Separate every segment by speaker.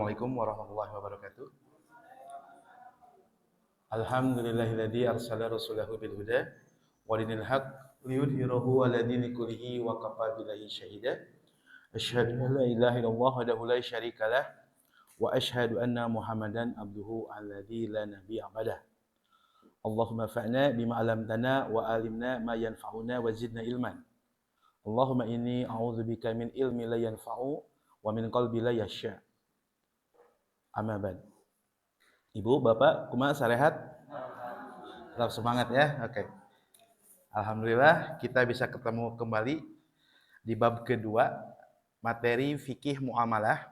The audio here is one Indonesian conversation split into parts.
Speaker 1: Assalamualaikum warahmatullahi wabarakatuh. Alhamdulillahilladzi arsala rasulahu bil huda wa dinil haq liyudhhirahu 'ala dini kullihi wa kafa billahi syahida. Asyhadu an la ilaha illallah wahdahu la syarika lah wa asyhadu anna Muhammadan abduhu alladzi la nabiyya ba'dah. Allahumma fa'na bima 'allamtana wa 'allimna ma yanfa'una wa zidna ilman. Allahumma inni a'udzubika min ilmi la yanfa'u wa min qalbi la yakhsha. Amma ba'd. Ibu, Bapak, kumaha sarehat? Tetap semangat ya. Oke. Alhamdulillah kita bisa ketemu kembali di bab kedua materi fikih muamalah.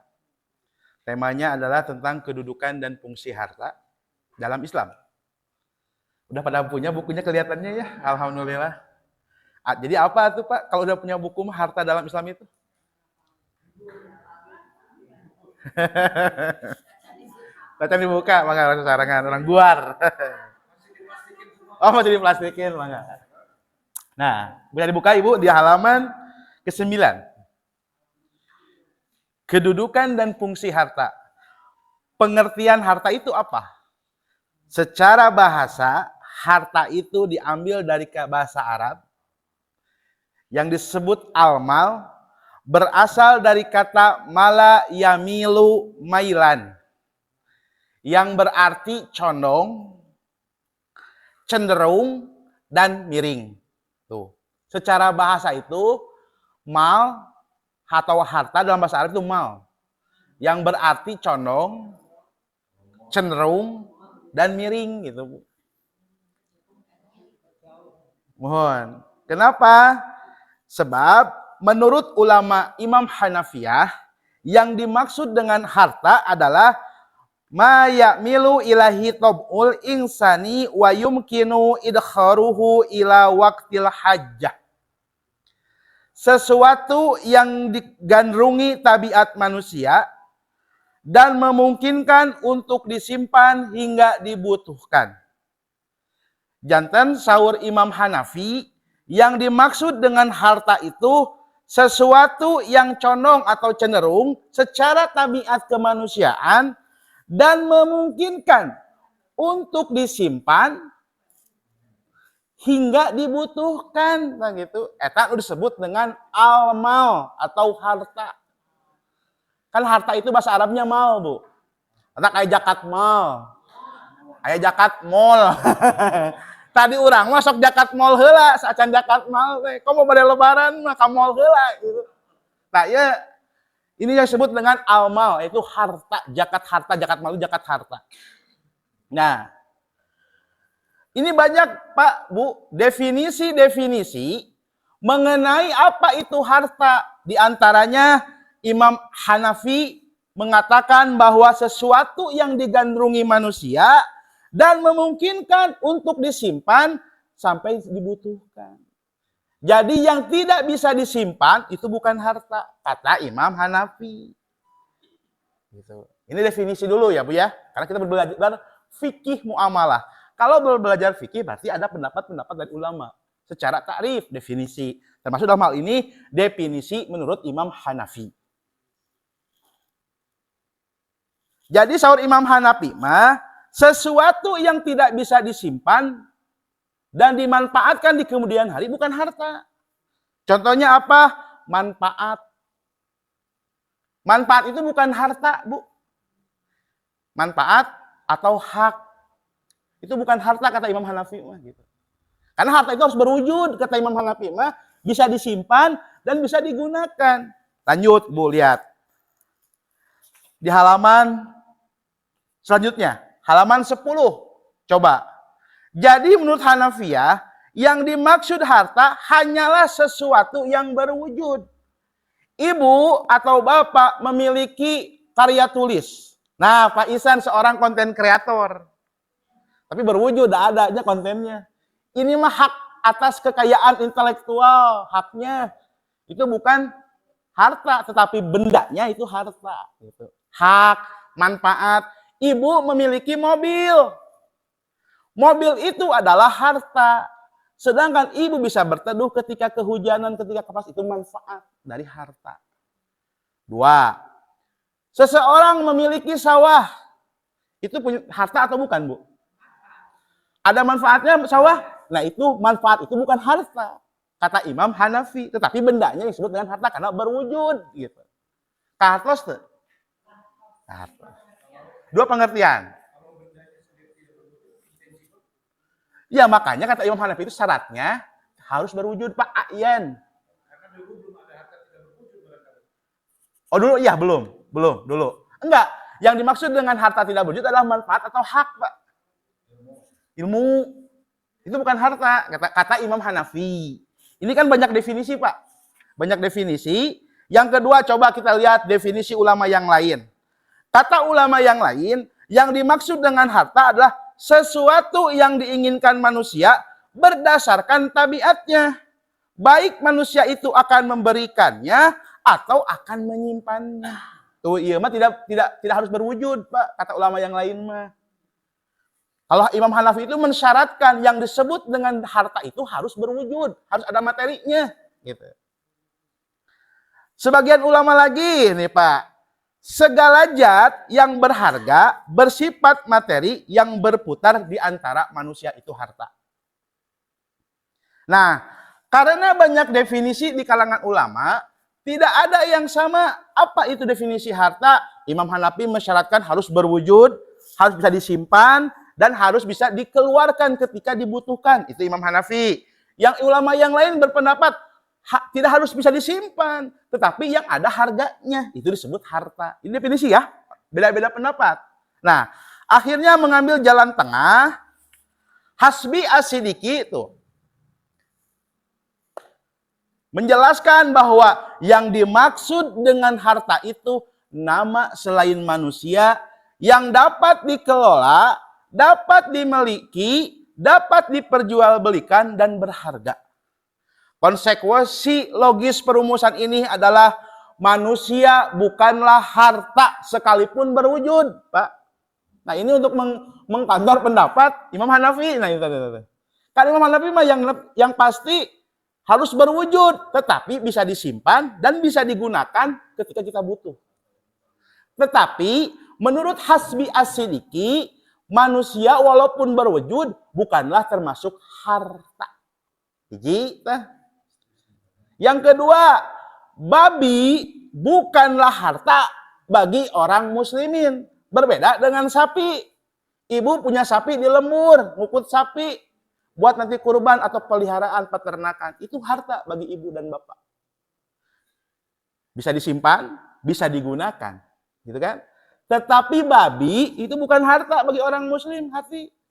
Speaker 1: Temanya adalah tentang kedudukan dan fungsi harta dalam Islam. Udah pada punya bukunya kelihatannya ya? Alhamdulillah. Jadi apa tuh Pak kalau udah punya buku harta dalam Islam itu? Baca dibuka, maka rasa sarangan orang guar. Oh, masih diplastikin, maka. Nah, bisa dibuka Ibu di halaman ke-9. Kedudukan dan fungsi harta. Pengertian harta itu apa? Secara bahasa, harta itu diambil dari bahasa Arab yang disebut al-mal, berasal dari kata mala yamilu mailan, yang berarti condong, cenderung, dan miring. Tuh. Secara bahasa itu, mal atau harta dalam bahasa Arab itu mal, yang berarti condong, cenderung, dan miring gitu. Mohon. Kenapa? Sebab menurut ulama Imam Hanafiyah, yang dimaksud dengan harta adalah ma ya'milu ilahi tab'ul insani wa yumkinu idkharuhu ila waqtil hajjah. Sesuatu yang digandrungi tabiat manusia dan memungkinkan untuk disimpan hingga dibutuhkan. Janten sahur Imam Hanafi, yang dimaksud dengan harta itu sesuatu yang condong atau cenderung secara tabiat kemanusiaan dan memungkinkan untuk disimpan hingga dibutuhkan. Nah gitu. Eta disebut dengan al-mal atau harta. Kan harta itu bahasa Arabnya mal, Bu. Ada kayak jakat mal. Kayak jakat mall. Tadi orang masuk jakat mall heula, saacan jakat mal teh. Kok mau pada lebaran mah ka mall heula gitu. Nah, ya ini yang disebut dengan al-mal, yaitu harta, jakat mal, jakat harta. Nah, ini banyak Pak, Bu, definisi-definisi mengenai apa itu harta. Di antaranya Imam Hanafi mengatakan bahwa sesuatu yang digandrungi manusia dan memungkinkan untuk disimpan sampai dibutuhkan. Jadi yang tidak bisa disimpan itu bukan harta, kata Imam Hanafi. Gitu. Ini definisi dulu ya Bu ya, karena kita belajar fikih muamalah. Kalau belajar fikih berarti ada pendapat-pendapat dari ulama secara takrif, definisi. Termasuk dalam hal ini definisi menurut Imam Hanafi. Jadi sahur Imam Hanafi mah sesuatu yang tidak bisa disimpan dan dimanfaatkan di kemudian hari bukan harta. Contohnya apa? Manfaat. Manfaat itu bukan harta, Bu. Manfaat atau hak. Itu bukan harta kata Imam Hanafi mah gitu. Karena harta itu harus berwujud kata Imam Hanafi mah, bisa disimpan dan bisa digunakan. Lanjut, Bu, lihat. Di halaman selanjutnya, halaman 10. Coba. Jadi menurut Hanafiyah, yang dimaksud harta hanyalah sesuatu yang berwujud. Ibu atau bapak memiliki karya tulis. Nah, Pak Isan seorang konten kreator. Tapi berwujud, ada aja kontennya. Ini mah hak atas kekayaan intelektual. Haknya itu bukan harta, tetapi bendanya itu harta. Hak, manfaat. Ibu memiliki mobil. Mobil itu adalah harta. Sedangkan ibu bisa berteduh ketika kehujanan, ketika kapas, itu manfaat dari harta. 2. Seseorang memiliki sawah, itu punya harta atau bukan, Bu? Ada manfaatnya sawah? Nah, itu manfaat itu bukan harta. Kata Imam Hanafi, tetapi bendanya disebut dengan harta karena berwujud gitu. Hartos tuh. Dua pengertian. Ya, makanya kata Imam Hanafi itu syaratnya harus berwujud, Pak Ayan. Oh, dulu iya, belum dulu. Enggak, yang dimaksud dengan harta tidak berwujud adalah manfaat atau hak, Pak. Ilmu itu bukan harta, kata Imam Hanafi. Ini kan banyak definisi, Pak. Banyak definisi. Yang kedua, coba kita lihat definisi ulama yang lain. Kata ulama yang lain, yang dimaksud dengan harta adalah sesuatu yang diinginkan manusia berdasarkan tabiatnya. Baik manusia itu akan memberikannya atau akan menyimpannya. Tuh, iya mah tidak harus berwujud, Pak, kata ulama yang lain mah. Kalau Imam Hanafi itu mensyaratkan yang disebut dengan harta itu harus berwujud, harus ada materinya, gitu. Sebagian ulama lagi nih, Pak, segala zat yang berharga bersifat materi yang berputar di antara manusia itu harta. Nah, karena banyak definisi di kalangan ulama, tidak ada yang sama apa itu definisi harta. Imam Hanafi mensyaratkan harus berwujud, harus bisa disimpan, dan harus bisa dikeluarkan ketika dibutuhkan. Itu Imam Hanafi. Yang ulama yang lain berpendapat tidak harus bisa disimpan, tetapi yang ada harganya itu disebut harta. Ini definisi ya, beda-beda pendapat. Nah, akhirnya mengambil jalan tengah. Hasbi As-Siddiqi itu menjelaskan bahwa yang dimaksud dengan harta itu nama selain manusia yang dapat dikelola, dapat dimiliki, dapat diperjualbelikan dan berharga. Konsekuensi logis perumusan ini adalah manusia bukanlah harta sekalipun berwujud, Pak. Nah, ini untuk mengkantor pendapat Imam Hanafi. Nah, itu. Kan Imam Hanafi mah yang pasti harus berwujud, tetapi bisa disimpan dan bisa digunakan ketika kita butuh. Tetapi menurut Hasbi As-Siddiqi, manusia walaupun berwujud bukanlah termasuk harta. Hiji, yang kedua, babi bukanlah harta bagi orang muslimin. Berbeda dengan sapi. Ibu punya sapi di lembur, ngukut sapi buat nanti kurban atau peliharaan peternakan. Itu harta bagi ibu dan bapak. Bisa disimpan, bisa digunakan. Gitu kan? Tetapi babi itu bukan harta bagi orang muslim.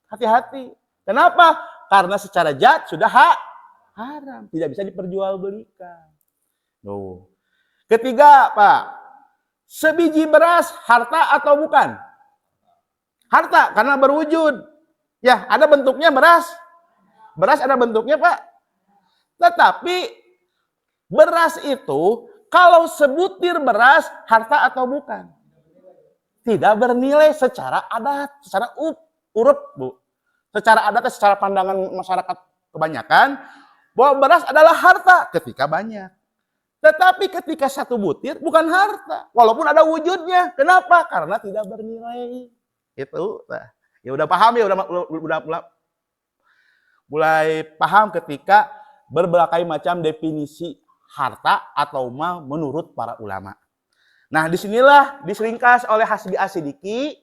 Speaker 1: Hati-hati. Kenapa? Karena secara zat sudah haram. Tidak bisa diperjualbelikan. Tuh. Ketiga, Pak. Sebiji beras harta atau bukan? Harta, karena berwujud. Ya, ada bentuknya beras. Beras ada bentuknya, Pak. Tetapi beras itu, kalau sebutir beras, harta atau bukan? Tidak bernilai secara adat, secara urut, Bu. Secara adat, secara pandangan masyarakat kebanyakan, bahwa beras adalah harta ketika banyak. Tetapi ketika satu butir bukan harta, walaupun ada wujudnya. Kenapa? Karena tidak bernilai. Itu. Nah, ya udah paham ya, udah mulai paham ketika berbagai macam definisi harta atau mal menurut para ulama. Nah, disinilah diseringkas oleh Hasbi As-Siddiqi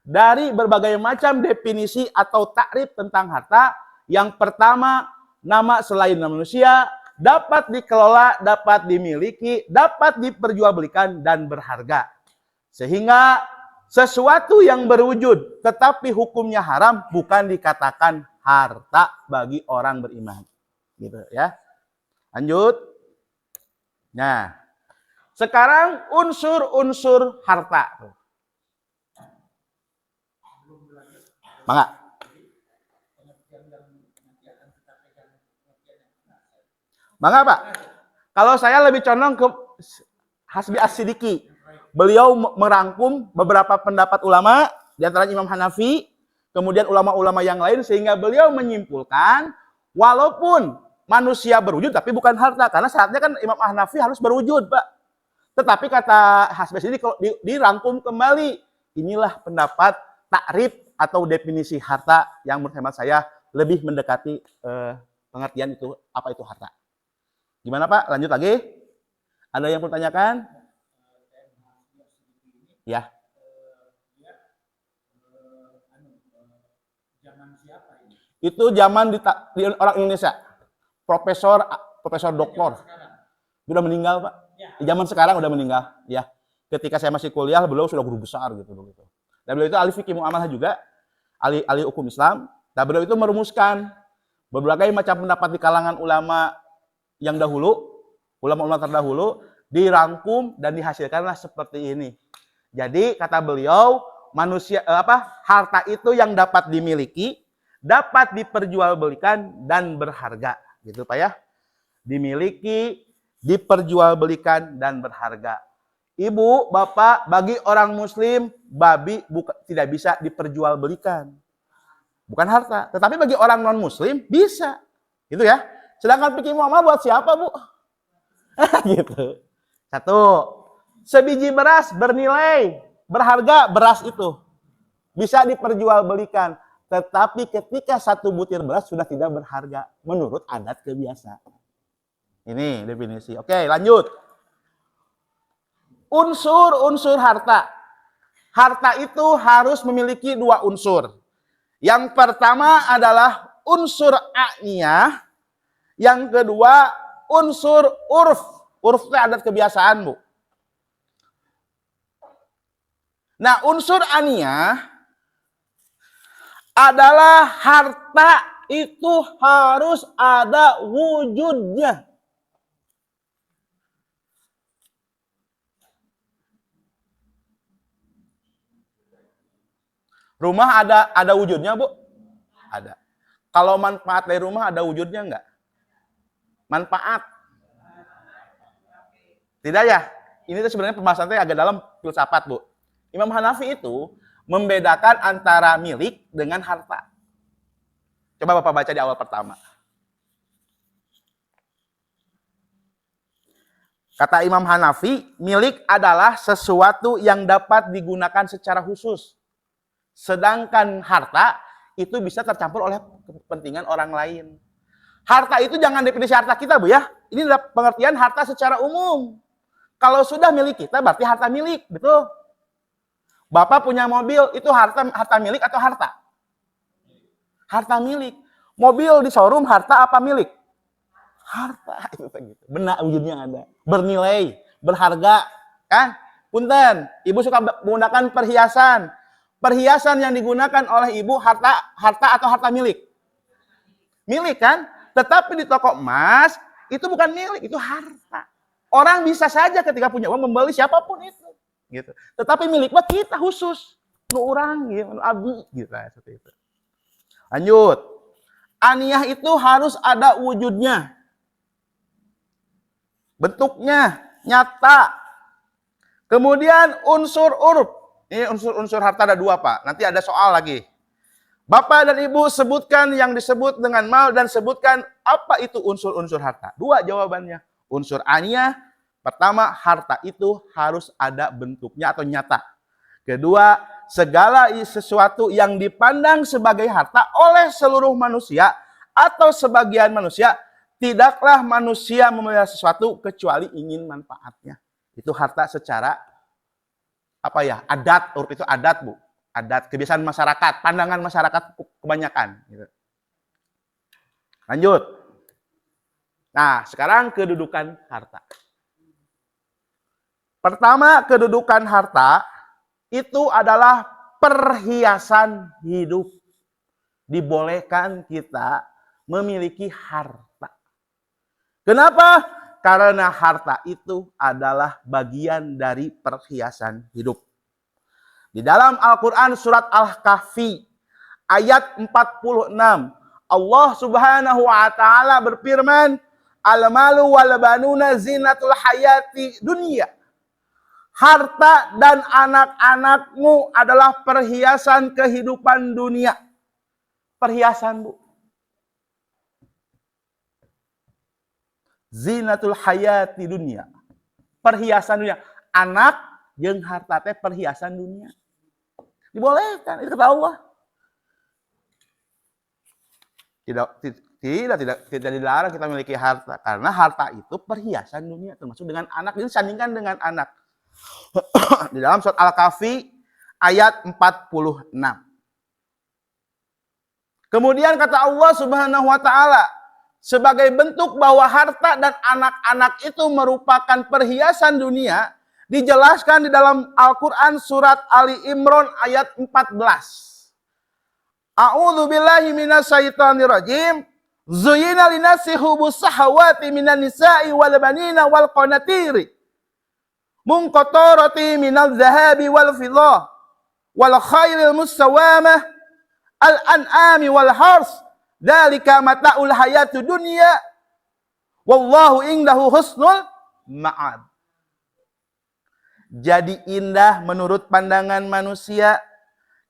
Speaker 1: dari berbagai macam definisi atau takrif tentang harta. Yang pertama, nama selain manusia, dapat dikelola, dapat dimiliki, dapat diperjualbelikan dan berharga. Sehingga sesuatu yang berwujud tetapi hukumnya haram bukan dikatakan harta bagi orang beriman. Gitu ya. Lanjut. Nah, sekarang unsur-unsur harta. Mangga. Mangga, Pak. Kalau saya lebih condong ke Hasbi As-Siddiqi. Beliau merangkum beberapa pendapat ulama, di antara Imam Hanafi, kemudian ulama-ulama yang lain, sehingga beliau menyimpulkan, walaupun manusia berwujud, tapi bukan harta. Karena syaratnya kan Imam Hanafi harus berwujud, Pak. Tetapi kata Hasbes ini kalau dirangkum kembali, inilah pendapat takrif atau definisi harta yang menurut hemat saya lebih mendekati pengertian itu apa itu harta. Gimana Pak? Lanjut lagi. Ada yang perlu tanyakan? Ya. Itu zaman di orang Indonesia. Profesor doktor. Sudah meninggal, Pak. Di zaman sekarang udah meninggal, ya. Ketika saya masih kuliah, beliau sudah guru besar gitu begitu. Dan beliau itu ahli fikih muamalah juga, ahli hukum Islam. Dan beliau itu merumuskan berbagai macam pendapat di kalangan ulama yang dahulu, ulama-ulama terdahulu, dirangkum dan dihasilkanlah seperti ini. Jadi kata beliau, harta itu yang dapat dimiliki, dapat diperjualbelikan dan berharga, gitu Pak ya. Dimiliki, diperjualbelikan dan berharga. Ibu, bapak, bagi orang muslim, babi tidak bisa diperjualbelikan. Bukan harta. Tetapi bagi orang non-muslim, bisa. Gitu ya. Sedangkan fikih muamalah buat siapa, Bu? Gitu. Satu, sebiji beras bernilai, berharga beras itu. Bisa diperjualbelikan. Tetapi ketika satu butir beras sudah tidak berharga. Menurut adat kebiasaan. Ini definisi. Oke, lanjut. Unsur-unsur harta. Harta itu harus memiliki dua unsur. Yang pertama adalah unsur a'niyah. Yang kedua, unsur urf. Urf itu adat kebiasaan, Bu. Nah, unsur a'niyah adalah harta itu harus ada wujudnya. Rumah ada wujudnya, Bu? Ada. Kalau manfaat dari rumah ada wujudnya enggak? Manfaat. Tidak ya? Ini tuh sebenarnya pembahasannya agak dalam filsafat, Bu. Imam Hanafi itu membedakan antara milik dengan harta. Coba Bapak baca di awal pertama. Kata Imam Hanafi, milik adalah sesuatu yang dapat digunakan secara khusus. Sedangkan harta itu bisa tercampur oleh kepentingan orang lain. Harta itu jangan definisi harta kita, Bu ya. Ini adalah pengertian harta secara umum. Kalau sudah milik kita berarti harta milik, betul? Bapak punya mobil, itu harta milik atau harta? Harta milik. Mobil di showroom harta apa milik? Harta itu gitu. Benar wujudnya ada. Bernilai, berharga, kan? Punten, ibu suka menggunakan perhiasan. Perhiasan yang digunakan oleh ibu harta atau harta milik? Milik kan? Tetapi di toko emas itu bukan milik, itu harta. Orang bisa saja ketika punya uang membeli siapapun itu, gitu. Tetapi milik kita khusus, nu orang, gitu, abi, gitu, seperti itu. Lanjut, aniyah itu harus ada wujudnya, bentuknya nyata. Kemudian unsur uruf. Ini unsur harta ada dua, Pak. Nanti ada soal lagi. Bapak dan Ibu sebutkan yang disebut dengan mal dan sebutkan apa itu unsur-unsur harta. Dua jawabannya. Unsur aniyah, pertama harta itu harus ada bentuknya atau nyata. Kedua, segala sesuatu yang dipandang sebagai harta oleh seluruh manusia atau sebagian manusia, tidaklah manusia memelihara sesuatu kecuali ingin manfaatnya. Itu harta secara adat, urut itu adat, Bu. Adat, kebiasaan masyarakat, pandangan masyarakat kebanyakan. Gitu. Lanjut. Nah, sekarang kedudukan harta. Pertama, kedudukan harta itu adalah perhiasan hidup. Dibolehkan kita memiliki harta. Kenapa? Karena harta itu adalah bagian dari perhiasan hidup. Di dalam Al-Quran surat Al-Kahfi ayat 46. Allah subhanahu wa ta'ala berfirman, Al-malu wal banuna zinatul hayati dunia. Harta dan anak-anakmu adalah perhiasan kehidupan dunia. Perhiasan, Bu. Zinatul hayati dunia. perhiasan dunia. Anak jeung harta teh perhiasan dunia. Dibolehkan, itu kata Allah. Tidak dilarang kita memiliki harta, karena harta itu perhiasan dunia, termasuk dengan anak. Jadi sandingkan dengan anak. Di dalam surat Al-Kahfi ayat 46. Kemudian kata Allah Subhanahu wa taala, sebagai bentuk bahwa harta dan anak-anak itu merupakan perhiasan dunia, dijelaskan di dalam Al-Qur'an surat Ali Imran ayat 14. A'udzu billahi minasyaitonir rajim. Zuyyina linasi hubus sahawati minan nisa'i wal banina wal qanatiri munqatarati minal zahabi wal fiddah wal khairil musawamah al an'ami wal hars dzalika mata'ul hayatud dunya wallahu indahu husnul ma'ad. Jadi indah menurut pandangan manusia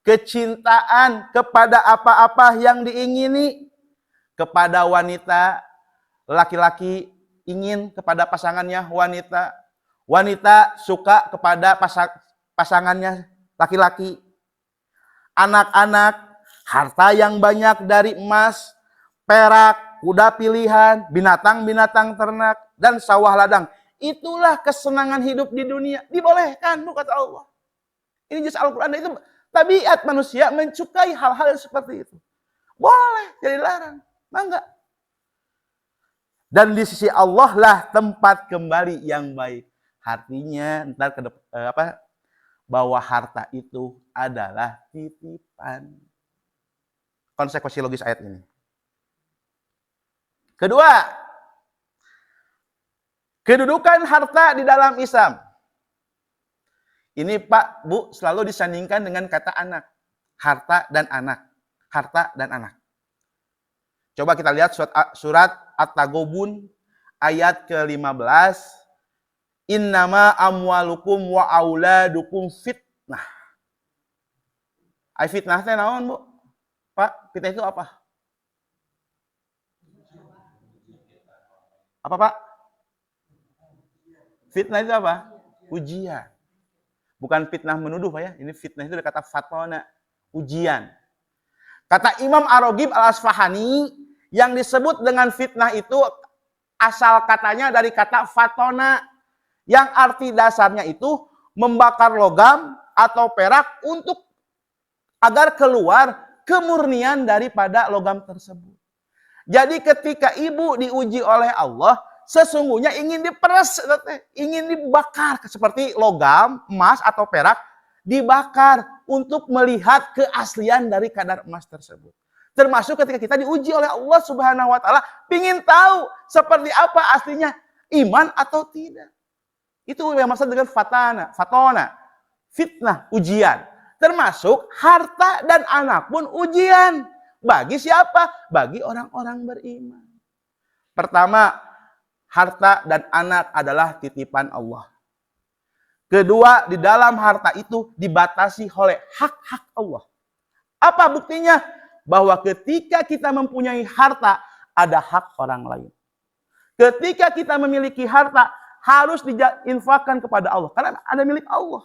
Speaker 1: kecintaan kepada apa-apa yang diingini, kepada wanita, laki-laki ingin kepada pasangannya wanita, wanita suka kepada pasangannya laki-laki, anak-anak, harta yang banyak dari emas, perak, kuda pilihan, binatang-binatang ternak, dan sawah ladang. Itulah kesenangan hidup di dunia. Dibolehkan, kata Allah. Ini jelas Al-Quran, itu tabiat manusia mencukai hal-hal yang seperti itu. Boleh, jadi larang. Enggak. Dan di sisi Allah lah tempat kembali yang baik. Artinya entar bahwa harta itu adalah titipan. Konsekuensi logis ayat ini. Kedua, kedudukan harta di dalam Islam. Ini Pak, Bu, selalu disandingkan dengan kata anak. Harta dan anak. Harta dan anak. Coba kita lihat surat At-Taghabun ayat ke-15. Innama amwalukum wa auladukum fitnah. Ai fitnah teh naon, Bu? Pak, fitnah itu apa? Apa, Pak? Fitnah itu apa? Ujian. Bukan fitnah menuduh, Pak ya. Ini fitnah itu dari kata fatona, ujian. Kata Imam Ar-Raghib Al-Asfahani, yang disebut dengan fitnah itu asal katanya dari kata fatona, yang arti dasarnya itu membakar logam atau perak untuk agar keluar kemurnian daripada logam tersebut. Jadi ketika ibu diuji oleh Allah, sesungguhnya ingin diperes, ingin dibakar seperti logam, emas atau perak, dibakar untuk melihat keaslian dari kadar emas tersebut. Termasuk ketika kita diuji oleh Allah Subhanahu wa taala, pingin tahu seperti apa aslinya iman atau tidak. Itu yang maksud dengan fatona, fitnah, ujian. Termasuk harta dan anak pun ujian. Bagi siapa? Bagi orang-orang beriman. Pertama, harta dan anak adalah titipan Allah. Kedua, di dalam harta itu dibatasi oleh hak-hak Allah. Apa buktinya? Bahwa ketika kita mempunyai harta, ada hak orang lain. Ketika kita memiliki harta, harus diinfakkan kepada Allah. Karena ada milik Allah.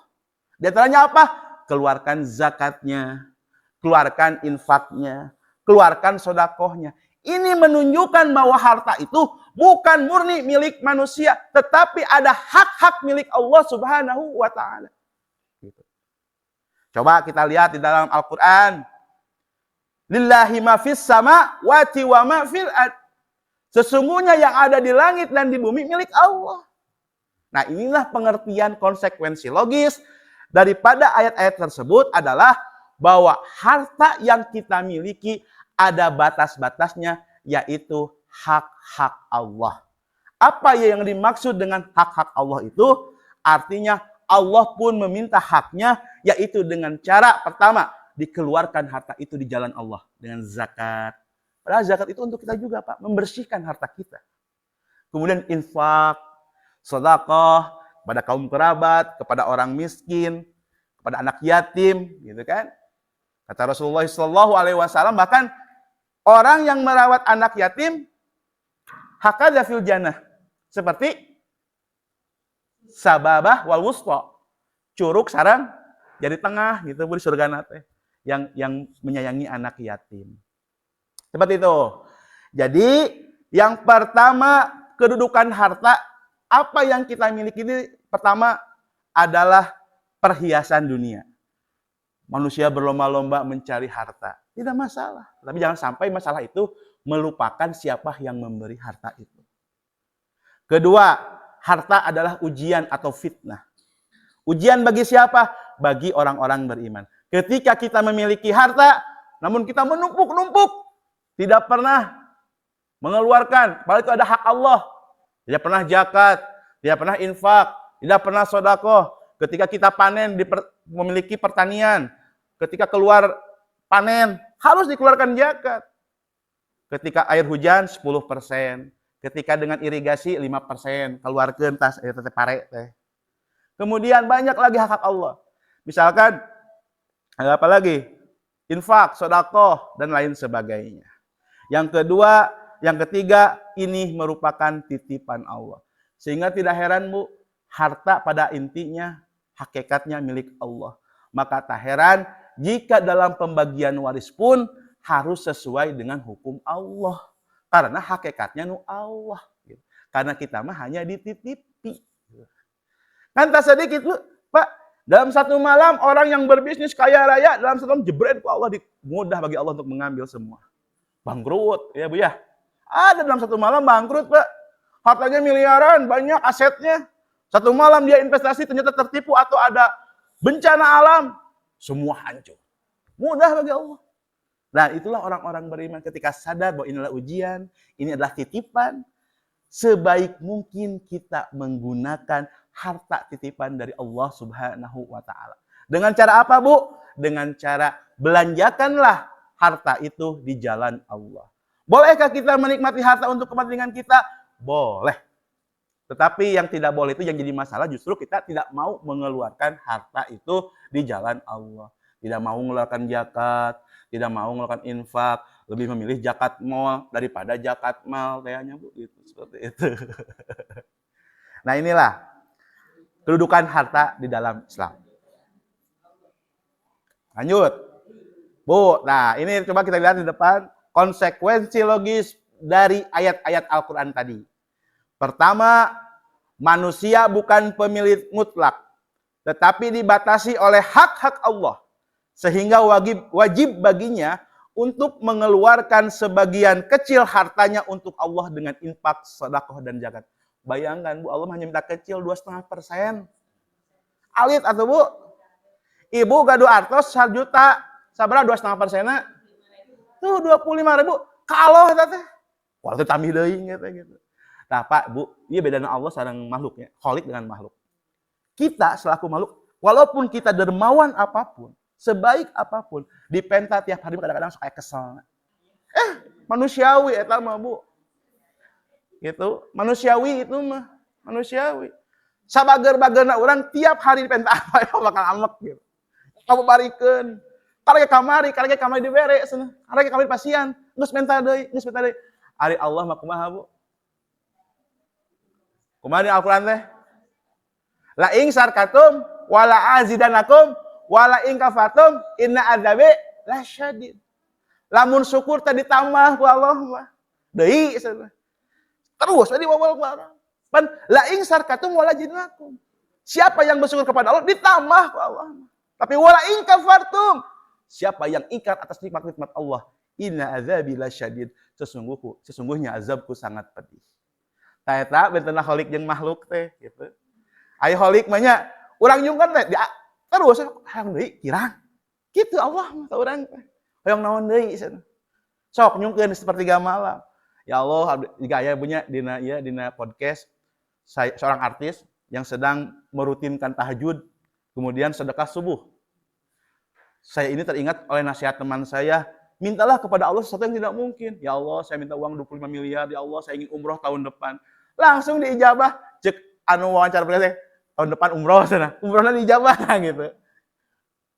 Speaker 1: Di antaranya apa? Keluarkan zakatnya, keluarkan infaknya, keluarkan sodakohnya. Ini menunjukkan bahwa harta itu bukan murni milik manusia, tetapi ada hak-hak milik Allah Subhanahu wa taala. Coba kita lihat di dalam Al-Qur'an. Lillahi ma fis samawati wa ma fil ard. Sesungguhnya yang ada di langit dan di bumi milik Allah. Nah, inilah pengertian konsekuensi logis daripada ayat-ayat tersebut adalah bahwa harta yang kita miliki ada batas-batasnya, yaitu hak-hak Allah. Apa yang dimaksud dengan hak-hak Allah itu? Artinya Allah pun meminta haknya, yaitu dengan cara pertama, dikeluarkan harta itu di jalan Allah dengan zakat. Padahal zakat itu untuk kita juga, Pak, membersihkan harta kita. Kemudian infak, sedekah kepada kaum kerabat, kepada orang miskin, kepada anak yatim, gitu kan? Kata Rasulullah SAW, bahkan orang yang merawat anak yatim hakadha fil jannah, seperti sababah wal wusta. Curug sarang jadi tengah gitu di surga teh. Yang menyayangi anak yatim. Seperti itu. Jadi yang pertama kedudukan harta, apa yang kita miliki ini pertama adalah perhiasan dunia. Manusia berlomba-lomba mencari harta. Tidak masalah. Tapi jangan sampai masalah itu melupakan siapa yang memberi harta itu. Kedua, harta adalah ujian atau fitnah. Ujian bagi siapa? Bagi orang-orang beriman. Ketika kita memiliki harta, namun kita menumpuk-numpuk, tidak pernah mengeluarkan, padahal itu ada hak Allah. Tidak pernah zakat, tidak pernah infak, tidak pernah sedekah. Ketika kita panen, memiliki pertanian, ketika keluar panen, harus dikeluarkan zakat. Ketika air hujan 10%, ketika dengan irigasi 5%, keluarkan tas pare teh. Kemudian banyak lagi hak Allah. Misalkan ada apa lagi? Infak, sedekah dan lain sebagainya. Yang kedua, yang ketiga, ini merupakan titipan Allah. Sehingga tidak heran Bu, harta pada intinya hakikatnya milik Allah. Maka tak heran jika dalam pembagian waris pun harus sesuai dengan hukum Allah. Karena hakikatnya nu Allah. Karena kita mah hanya dititipi. Kan tak sedikit Bu, Pak. Dalam satu malam orang yang berbisnis kaya raya, dalam satu malam jebret ku Allah, mudah bagi Allah untuk mengambil semua. Bangkrut, ya Bu ya. Ada dalam satu malam bangkrut Pak. Hartanya miliaran, banyak asetnya. Satu malam dia investasi ternyata tertipu atau ada bencana alam. Semua hancur. Mudah bagi Allah. Nah itulah orang-orang beriman ketika sadar bahwa inilah ujian, ini adalah titipan. Sebaik mungkin kita menggunakan harta titipan dari Allah Subhanahu wa Ta'ala. Dengan cara apa Bu? Dengan cara belanjakanlah harta itu di jalan Allah. Bolehkah kita menikmati harta untuk kepentingan kita? Boleh. Tetapi yang tidak boleh itu yang jadi masalah justru kita tidak mau mengeluarkan harta itu di jalan Allah. Tidak mau mengeluarkan zakat, tidak mau mengeluarkan infak, lebih memilih zakat mal daripada zakat mal kayaknya Bu, gitu, seperti itu. Nah, inilah kedudukan harta di dalam Islam. Lanjut. Bu, nah ini coba kita lihat di depan konsekuensi logis dari ayat-ayat Al-Qur'an tadi. Pertama, manusia bukan pemilik mutlak, tetapi dibatasi oleh hak-hak Allah. Sehingga wajib baginya untuk mengeluarkan sebagian kecil hartanya untuk Allah dengan infak, sedekah dan zakat. Bayangkan Bu, Allah hanya minta kecil 2,5%. Alit atau Bu? Ibu gaduh artos 1 juta, sabaraha 2,5%? Tuh 25.000. Kalau teh. Wah, itu tambih deui gitu. Nah, Pak, Bu, ini bedana Allah sareng makhluknya, kholik dengan makhluk. Kita selaku makhluk, walaupun kita dermawan apapun, sebaik apapun, dipenta tiap hari kadang-kadang suka kesel. Manusiawi eta mah Bu. Gitu, manusiawi itu mah, manusiawi. Sabager-bagerna orang tiap hari dipenta apa ya bakal amek gitu. Kamu barikeun. Karek kamari dibere cenah. Karek kamari pasien, geus menta deui. Ari Allah mah kumaha Bu? Kumaha di Al-Qur'an teh? La ing sarkatum wala azidanakum wala ing kafatum inna adzabi lasyadid. Lamun syukur tadi ditambah ku Allah mah. Deui cenah. Terus tadi wawal barang. Pan la ing sarkatum wala jinakum. Siapa yang bersyukur kepada Allah ditambah ku Allah. Tapi wala ing kafartum. Siapa yang ingkar atas nikmat-nikmat Allah, inna azabi lasyadid. Sesungguhnya azabku sangat pedih. Tah eta bentena kholik jeung makhluk teh gitu. Ai kholik mah nya urang nyungkan teh terus hayang deui kirang. Kitu Allah mah urang teh. Hayang naon deui cenah. Sok nyungkeun sepertiga malam. Ya Allah, jika aya punya dina podcast seorang artis yang sedang merutinkan tahajud, kemudian sedekah subuh. Saya ini teringat oleh nasihat teman saya, mintalah kepada Allah sesuatu yang tidak mungkin. Ya Allah, saya minta uang 25 miliar, ya Allah, saya ingin umroh tahun depan. Langsung diijabah, cek anu wawancara teh tahun depan umroh sana. Umrohnya diijabah gitu.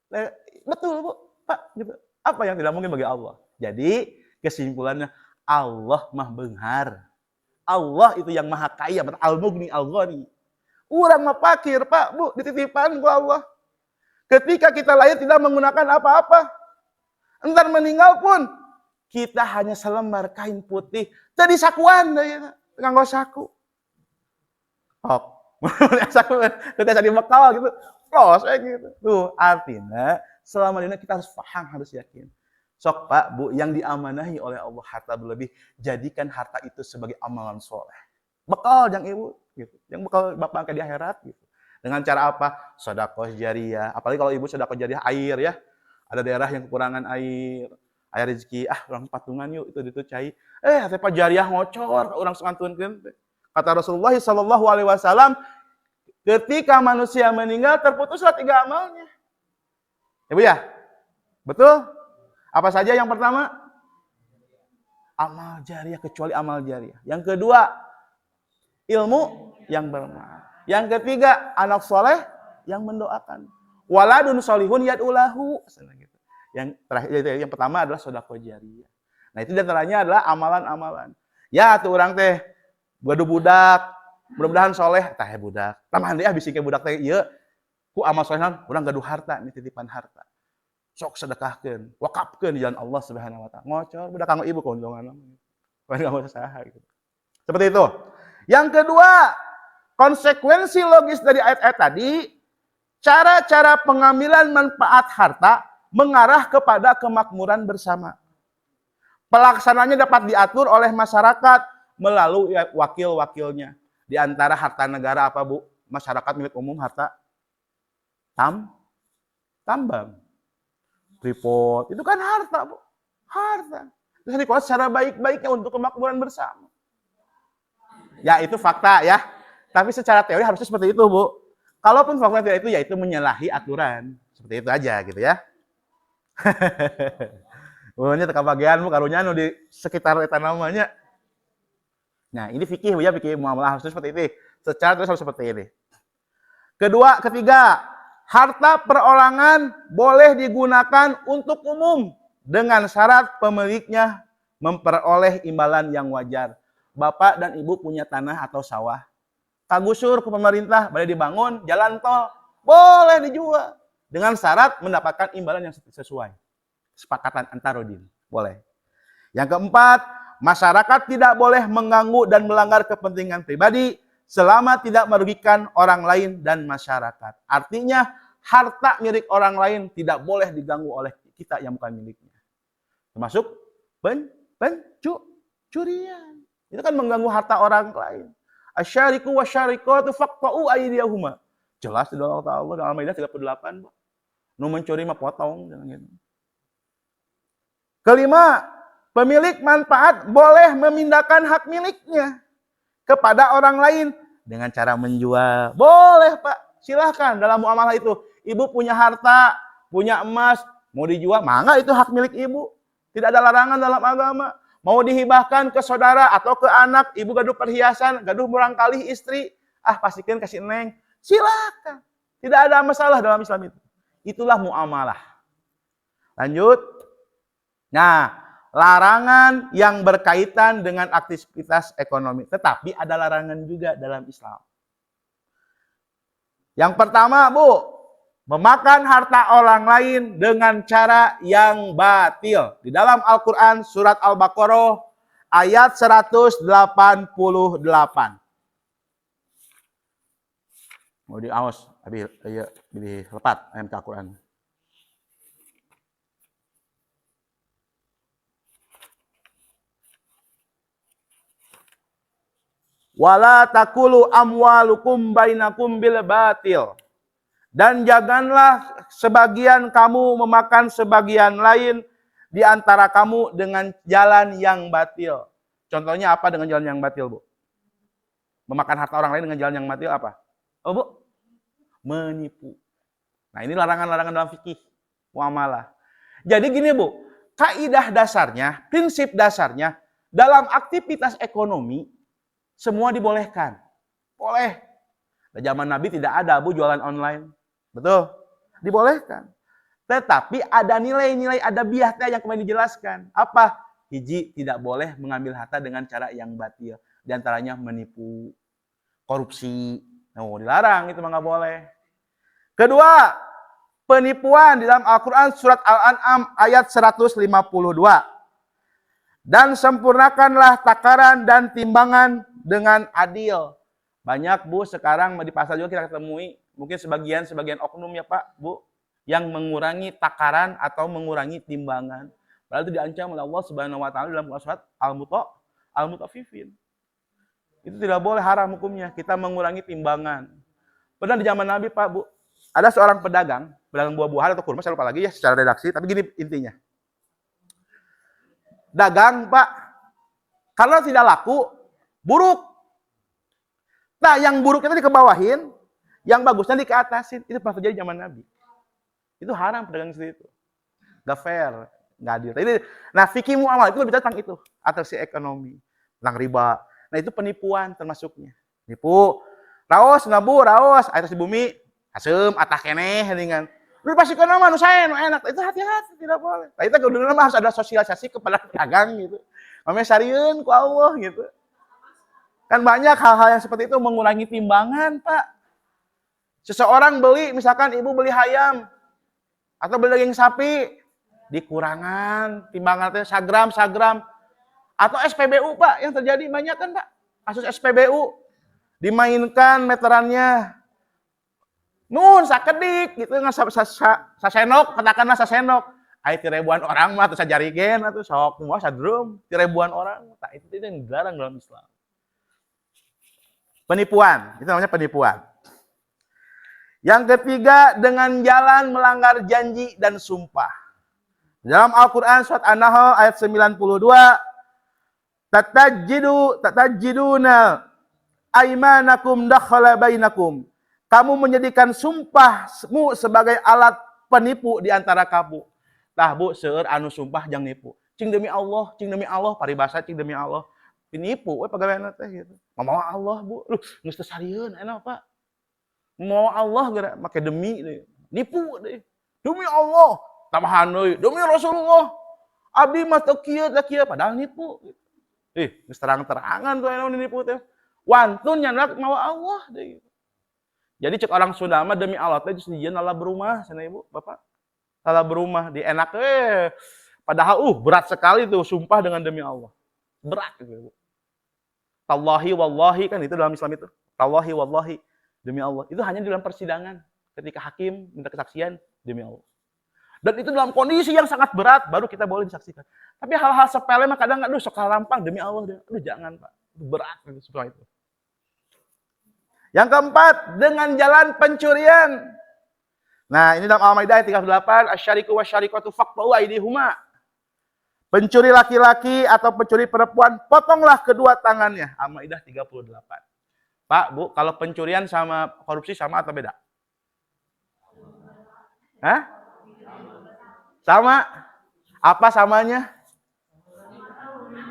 Speaker 1: Nah, betul, Bu, Pak, gitu. Apa yang tidak mungkin bagi Allah? Jadi, kesimpulannya Allah mah beunghar. Allah itu yang maha kaya, Al-Mughni, Al-Ghani. Urang mah fakir, Pak, Bu, dititipan ku Allah. Ketika kita lahir tidak menggunakan apa-apa. Entar meninggal pun kita hanya selembar kain putih. Jadi sakuan ya, nganggo saku. Tok. Saku kita jadi bekal gitu. Los gitu. Tuh, artinya selama ini kita harus paham, harus yakin. Sok Pak, Bu, yang diamanahi oleh Allah harta berlebih, jadikan harta itu sebagai amalan soleh. Bekal yang ibu, gitu. Yang bekal bapak angkat di akhirat, gitu. Dengan cara apa? Sedekah jariyah. Apalagi kalau ibu sedekah jariyah air ya. Ada daerah yang kekurangan air rezeki. Orang patungan yuk itu cai. Hati Pak jariyah ngocor, orang semantunkeun. Kata Rasulullah sallallahu alaihi wasallam, ketika manusia meninggal terputuslah 3 amalnya. Ya Bu ya? Betul? Apa saja yang pertama? Amal jariyah, kecuali amal jariyah. Yang kedua, ilmu yang bermanfaat. Yang ketiga, anak soleh yang mendoakan. Waladun solihun yad'ulahu. Yang terakhir, yang pertama adalah sedekah jariyah. Nah, itu diantaranya adalah amalan-amalan. Ya, tuh orang teh gaduh budak, mudah-mudahan soleh, tah budak. Tamahan deh bisi ke budak teh ieu. Ku amal solehan, urang gaduh harta, ini titipan harta. Sok sedekahkeun, wakafkeun di jalan Allah Subhanahu wa taala. Ngocor budak kanggo ibu keuntungan. Enggak usaha gitu. Seperti itu. Yang kedua, konsekuensi logis dari ayat-ayat tadi, cara-cara pengambilan manfaat harta mengarah kepada kemakmuran bersama. Pelaksananya dapat diatur oleh masyarakat melalui wakil-wakilnya. Di antara harta negara apa, Bu? Masyarakat milik umum harta tambang. Freeport, itu kan harta, Bu. Harta. Terus dikelola secara baik-baiknya untuk kemakmuran bersama. Ya, itu fakta ya. Tapi secara teori harusnya seperti itu, Bu. Kalaupun fakta tidak itu, yaitu menyalahi aturan. Seperti itu aja gitu ya. Ini teka bagian Bu, karunya di sekitar eta namanya. Nah, ini fikih Bu ya, fikih muamalah harusnya seperti ini. Secara terus harus seperti ini. Ketiga, harta perorangan boleh digunakan untuk umum dengan syarat pemiliknya memperoleh imbalan yang wajar. Bapak dan Ibu punya tanah atau sawah. Kagusur ke pemerintah, boleh dibangun jalan tol, boleh dijual dengan syarat mendapatkan imbalan yang sesuai. Kesepakatan antarodin, boleh. Yang keempat, masyarakat tidak boleh mengganggu dan melanggar kepentingan pribadi selama tidak merugikan orang lain dan masyarakat. Artinya, harta milik orang lain tidak boleh diganggu oleh kita yang bukan miliknya. Termasuk pencurian. Itu kan mengganggu harta orang lain. Asyariku wasyarikatu faqta'u aydiyahuma. Jelas di dalam Allah dalam Al-Maidah 38. Nu mencuri mah potong. Kelima, pemilik manfaat boleh memindahkan hak miliknya kepada orang lain dengan cara menjual. Boleh, Pak. Silahkan dalam muamalah itu. Ibu punya harta, punya emas, mau dijual, mangga itu hak milik ibu. Tidak ada larangan dalam agama. Mau dihibahkan ke saudara atau ke anak, ibu gaduh perhiasan, gaduh murangkali istri, pastikan kasih neng. Silakan. Tidak ada masalah dalam Islam itu. Itulah muamalah. Lanjut. Nah, larangan yang berkaitan dengan aktivitas ekonomi. Tetapi ada larangan juga dalam Islam. Yang pertama, Bu, memakan harta orang lain dengan cara yang batil. Di dalam Al-Quran surat Al-Baqarah ayat 188. Mau diawas, pilih lepat ayat Al-Quran. Wala takulu amwalukum bainakum bil batil. Dan janganlah sebagian kamu memakan sebagian lain di antara kamu dengan jalan yang batil. Contohnya apa dengan jalan yang batil, Bu? Memakan harta orang lain dengan jalan yang batil apa? Oh, Bu? Menipu. Nah, ini larangan-larangan dalam fikih muamalah. Jadi gini, Bu, kaidah dasarnya, prinsip dasarnya dalam aktivitas ekonomi semua dibolehkan. Boleh. Di zaman Nabi tidak ada, Bu, jualan online. Betul? Dibolehkan. Tetapi ada nilai-nilai adabiahnya yang kemarin dijelaskan. Apa? Hiji, tidak boleh mengambil harta dengan cara yang batil. Di antaranya menipu, korupsi. Dilarang, itu mah nggak boleh. Kedua, penipuan di dalam Al-Quran surat Al-An'am ayat 152. Dan sempurnakanlah takaran dan timbangan dengan adil. Banyak Bu sekarang di pasar juga kita ketemui, mungkin sebagian oknum ya Pak, Bu, yang mengurangi takaran atau mengurangi timbangan. Padahal itu diancam oleh Allah Subhanahu wa taala dalam surat Al-Mutaffifin. Itu tidak boleh, haram hukumnya. Kita mengurangi timbangan. Pernah di zaman Nabi Pak, Bu, ada seorang pedagang buah-buahan atau kurma, saya lupa lagi ya secara redaksi, tapi gini intinya. Dagang Pak, kalau tidak laku, buruk. Nah, yang buruk itu dikebawahin, yang bagusnya dikeatasin. Itu pernah terjadi zaman Nabi. Itu haram pedagang seperti itu. Gak fair, gak adil. Nah, fikih muamalah itu lebih tentang itu, atraksi ekonomi, tentang riba. Nah, itu penipuan termasuknya. Nipu, raos, air di bumi, asem, atah keneh, dengan. Lu pasti kena mah, saya enak. Itu hati-hati, tidak boleh. Nah, itu kemudian harus ada sosialisasi kepada pedagang gitu. Namanya sarieun ku Allah gitu. Kan banyak hal-hal yang seperti itu mengurangi timbangan, Pak. Seseorang beli, misalkan ibu beli ayam atau beli daging sapi, dikurangan timbangannya sagram. Atau SPBU, Pak, yang terjadi banyak kan, Pak. Kasus SPBU dimainkan meterannya. Nun sakedik gitu nggak sasenok, katakanlah sasenok. Ai ribuan orang mah teu sajarigen atuh sok moal sadrum, ribuan orang. Tah itu yang dilarang dalam Islam. Penipuan, itu namanya penipuan. Yang ketiga, dengan jalan melanggar janji dan sumpah. Dalam Al-Quran surat An-Nahl ayat 92, tatajiduna aimanakum dakhala bainakum. Kamu menjadikan sumpahmu sebagai alat penipu di antara kamu. Tah Bu, seueur anu sumpah jang nipu. Cing demi Allah, paribasa cing demi Allah. Penipu we pagaweana teh gitu. Mau Allah, Bu. Geus teu sarieun enak, Pak. Mau Allah geura make demi deh. Nipu deh. Demi Allah, tambahan deui. Demi Rasulullah. Abdi mah teu kieu padahal nipu. Geus terang-terangan tuh anu nipu teh. Wantun nyandak mau Allah deh. Jadi cek orang Sunda mah demi Allah teh sejieun lala berumah, sana Ibu, Bapak. Lala berumah di enak padahal berat sekali tuh sumpah dengan demi Allah. Berat gitu, Bu. Tallahi wallahi kan itu dalam Islam itu. Tallahi wallahi demi Allah. Itu hanya di dalam persidangan ketika hakim minta kesaksian demi Allah. Dan itu dalam kondisi yang sangat berat baru kita boleh disaksikan. Tapi hal-hal sepele mah kadang aduh sok lampang demi Allah. Aduh jangan, Pak. Berat gitu semua itu. Yang keempat, dengan jalan pencurian. Nah, ini dalam Al-Maidah ayat 38, asyariku wasyarikatu faqta'u aydihuma. Pencuri laki-laki atau pencuri perempuan, potonglah kedua tangannya. Al-Maidah 38. Pak, Bu, kalau pencurian sama korupsi sama atau beda? Hah? Sama? Apa samanya?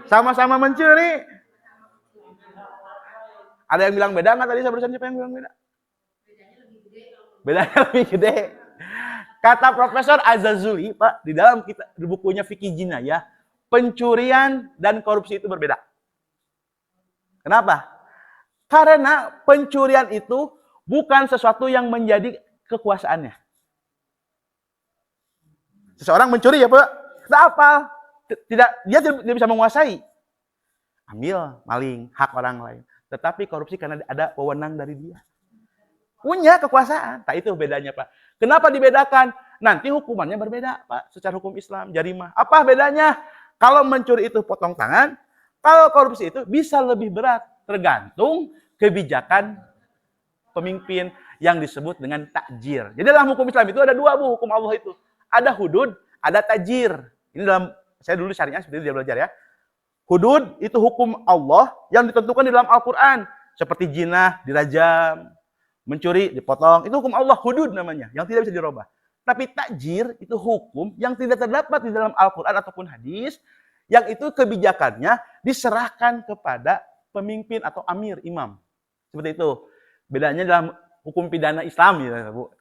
Speaker 1: Sama-sama mencuri. Ada yang bilang beda nggak tadi? Saya barusan siapa yang bilang beda? Bedanya lebih gede. Kata Profesor Azazuli, Pak, di dalam di bukunya Fikih Jinayah, pencurian dan korupsi itu berbeda. Kenapa? Karena pencurian itu bukan sesuatu yang menjadi kekuasaannya. Seseorang mencuri ya, Pak. Apa? Dia tidak bisa menguasai. Ambil, maling, hak orang lain. Tetapi korupsi karena ada wewenang dari dia. Punya kekuasaan. Nah, itu bedanya, Pak. Kenapa dibedakan? Nanti hukumannya berbeda, Pak. Secara hukum Islam, jarimah. Apa bedanya? Kalau mencuri itu potong tangan, kalau korupsi itu bisa lebih berat. Tergantung kebijakan pemimpin yang disebut dengan takjir. Jadi dalam hukum Islam itu ada dua, Bu, hukum Allah itu. Ada hudud, ada tajir. Ini dalam, saya dulu syariah seperti itu dia belajar ya. Hudud itu hukum Allah yang ditentukan di dalam Al-Quran. Seperti jinah, dirajam, mencuri, dipotong. Itu hukum Allah, hudud namanya, yang tidak bisa dirubah. Tapi takjir itu hukum yang tidak terdapat di dalam Al-Quran ataupun hadis, yang itu kebijakannya diserahkan kepada pemimpin atau amir, imam. Seperti itu. Bedanya dalam hukum pidana Islam, ya, Bu.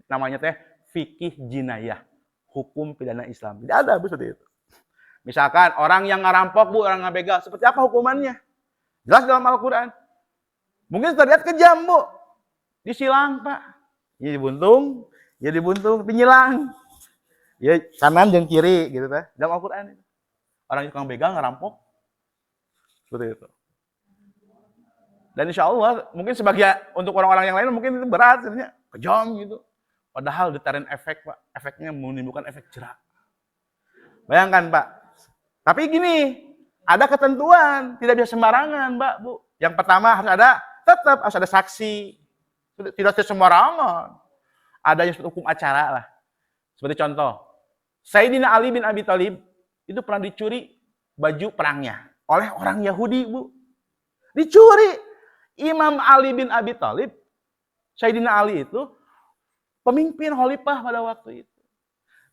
Speaker 1: Namanya teh fikih jinayah. Hukum pidana Islam. Tidak ada, Bu, seperti itu. Misalkan orang yang ngerampok, Bu, orang ngebegal, seperti apa hukumannya? Jelas dalam Al-Quran. Mungkin terlihat kejam, Bu. Disilang, Pak. Ya dibuntung, penyilang. Ya kanan dan kiri gitu teh. Dalam Al-Qur'an. Orang yang tukang begal ngerampok. Seperti itu. Dan insya Allah mungkin sebagian untuk orang-orang yang lain mungkin itu berat sebenarnya, kejam gitu. Padahal deterrent efek, Pak. Efeknya menimbulkan efek jerak. Bayangkan, Pak. Tapi gini, ada ketentuan, tidak bisa sembarangan, Mbak, Bu. Yang pertama harus ada saksi. Tidak sembarangan. Ada yang hukum acara lah. Seperti contoh, Sayyidina Ali bin Abi Thalib itu pernah dicuri baju perangnya oleh orang Yahudi, Bu. Dicuri. Imam Ali bin Abi Thalib, Sayyidina Ali itu pemimpin khalifah pada waktu itu.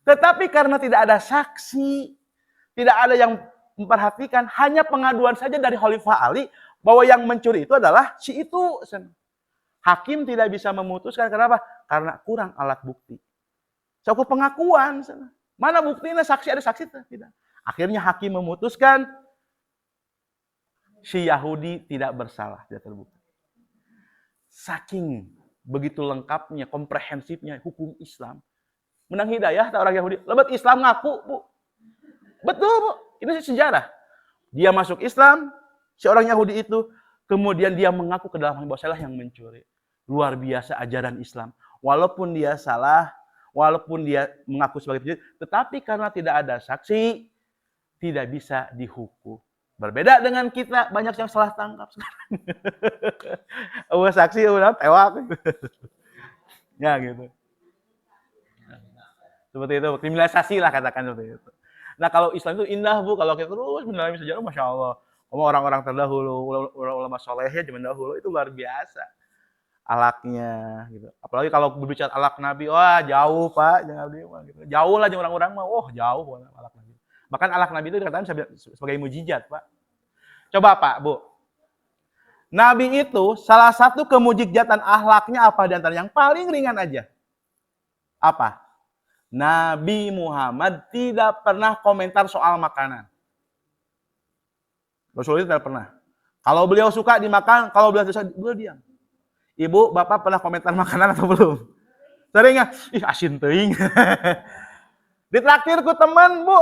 Speaker 1: Tetapi karena tidak ada saksi, tidak ada yang memperhatikan, hanya pengaduan saja dari Khalifah Ali bahwa yang mencuri itu adalah si itu. Hakim tidak bisa memutuskan, kenapa? Karena kurang alat bukti. Cukup pengakuan. Mana buktinya? Saksi ada saksi? Tidak. Akhirnya hakim memutuskan si Yahudi tidak bersalah, tidak terbukti. Saking begitu lengkapnya, komprehensifnya hukum Islam. Menang hidayah tak orang Yahudi. Lebat Islam ngaku, Bu. Betul, Bu. Ini sejarah. Dia masuk Islam, si orang Yahudi itu, kemudian dia mengaku ke dalam bahwa saya yang mencuri. Luar biasa ajaran Islam. Walaupun dia salah, walaupun dia mengaku sebagai pencuri, tetapi karena tidak ada saksi, tidak bisa dihukum. Berbeda dengan kita, banyak yang salah tangkap sekarang. Saksi udah tewak. Ya gitu. Seperti itu, kriminalisasi lah katakan seperti itu. Nah kalau Islam itu indah, Bu, kalau kita terus mendalami sejarah, Masya Allah. Orang-orang terdahulu, ulama solehnya zaman dahulu itu luar biasa. Alaknya gitu. Apalagi kalau berbicara alak Nabi, wah jauh, Pak, jangan gitu. Jauh lah orang-orang mah, jauh alak Nabi. Bahkan alak Nabi itu dikatakan sebagai mujizat, Pak. Coba, Pak, Bu. Nabi itu salah satu kemujizatan akhlaknya apa di antara yang paling ringan aja? Apa? Nabi Muhammad tidak pernah komentar soal makanan. Rasulullah tidak pernah. Kalau beliau suka dimakan, kalau beliau tidak suka, beliau diam. Ibu, Bapak pernah komentar makanan atau belum? Sering nggak? Ih, asin teuing. Ditraktir ku teman, Bu.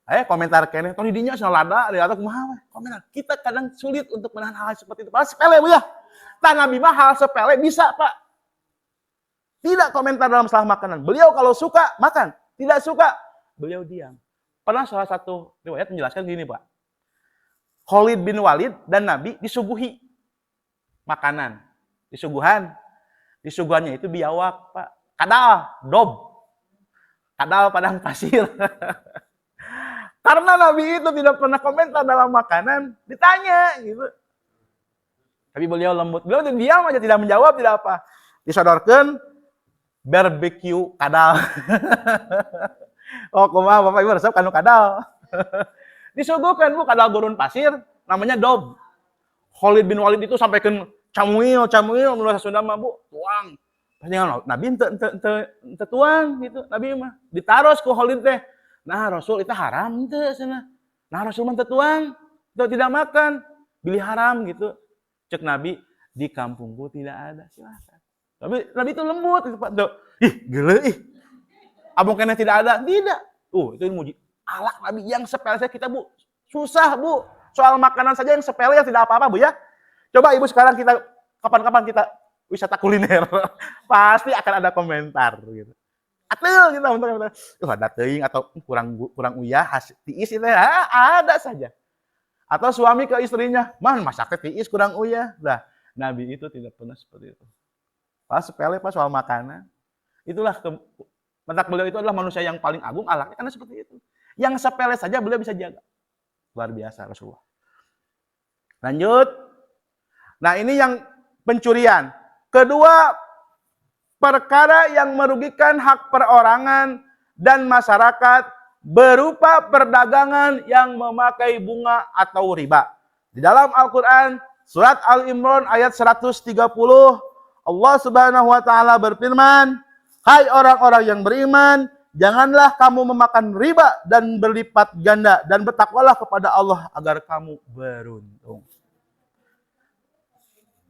Speaker 1: Komentar kene, tong didinya salada, di atas kumaha komentar. Kita kadang sulit untuk menahan hal seperti itu. Padahal sepele, Bu ya. Nabi mah hal sepele bisa, Pak. Tidak komentar dalam masalah makanan. Beliau kalau suka, makan. Tidak suka, beliau diam. Pernah salah satu riwayat menjelaskan gini, Pak. Khalid bin Walid dan Nabi disuguhi makanan. Disuguhannya itu biawak, Pak. Kadal, dob. Kadal padang pasir. Karena Nabi itu tidak pernah komentar dalam makanan, ditanya gitu. Tapi beliau lembut. Beliau diam aja, tidak menjawab, tidak apa. Disodorkan barbecue kadal. Kumaha Bapak Ibu resep kanu kadal. Disuguhkan, Bu, kadal gurun pasir, namanya dob. Khalid bin Walid itu sampaikan camuil menurut Sunda mah, Bu, tuang. Nabi ente tuang gitu. Nabi mah ditaros ku Khalid teh. Nah, Rasul itu haram teh cenah. Nah, Rasul mah teu tuang, tidak makan, pilih haram gitu. Cek Nabi, di kampungku tidak ada, silakan. Tapi Nabi itu lembut itu, Pak. Gila ih. Abang kena tidak ada? Tidak. Itu muji. Alak Nabi yang sepele saja kita, Bu. Susah, Bu. Soal makanan saja yang sepele yang tidak apa-apa, Bu ya. Coba Ibu sekarang kita kapan-kapan kita wisata kuliner. Pasti akan ada komentar gitu. Atul kita komentar. Ada teuing atau kurang uyah, tiis itu ada saja. Atau suami ke istrinya, masaknya tiis kurang uyah. Nah, Nabi itu tidak pernah seperti itu. Pas sepele pas soal makanan. Itulah mentak beliau itu adalah manusia yang paling agung alaknya karena seperti itu. Yang sepele saja beliau bisa jaga. Luar biasa Rasulullah. Lanjut. Nah, ini yang pencurian. Kedua, perkara yang merugikan hak perorangan dan masyarakat berupa perdagangan yang memakai bunga atau riba. Di dalam Al-Quran, surat Al-Imran ayat 130, Allah Subhanahu wa taala berfirman, "Hai orang-orang yang beriman, janganlah kamu memakan riba dan berlipat ganda dan bertakwalah kepada Allah agar kamu beruntung."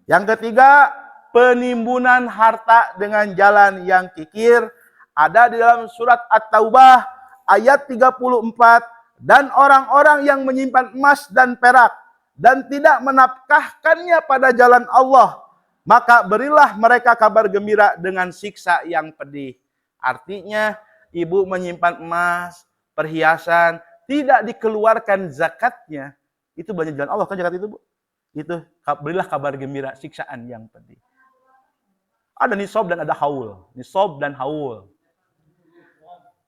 Speaker 1: Yang ketiga, penimbunan harta dengan jalan yang kikir. Ada di dalam surat At-Taubah ayat 34. Dan orang-orang yang menyimpan emas dan perak dan tidak menafkahkannya pada jalan Allah, maka berilah mereka kabar gembira dengan siksa yang pedih. Artinya, ibu menyimpan emas, perhiasan, tidak dikeluarkan zakatnya, itu banyak jalan Allah kan zakat itu, Bu. Itu berilah kabar gembira, siksaan yang pedih. Ada nisab dan ada haul. Nisab dan haul.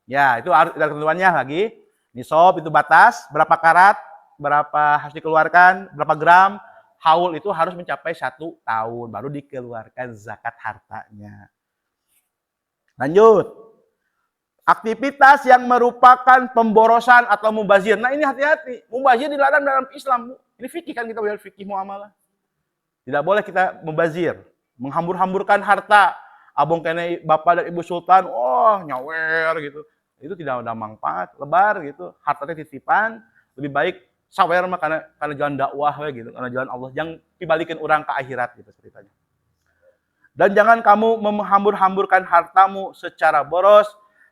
Speaker 1: Ya, itu ada ketentuannya lagi. Nisab itu batas, berapa karat, berapa harus dikeluarkan, berapa gram. Haul itu harus mencapai 1 tahun, baru dikeluarkan zakat hartanya. Lanjut. Aktivitas yang merupakan pemborosan atau mubazir. Nah ini hati-hati. Mubazir dilarang dalam Islam. Ini fikih kan, kita belajar fikih muamalah. Tidak boleh kita mubazir. Menghambur-hamburkan harta. Abang kene bapak dan ibu sultan, oh nyawer gitu. Itu tidak ada manfaat, lebar gitu. Hartanya titipan, lebih baik sawer mah karena jalan dakwah gitu, karena jalan Allah. Yang dibalikin orang ke akhirat gitu ceritanya. Dan jangan kamu menghambur-hamburkan hartamu secara boros.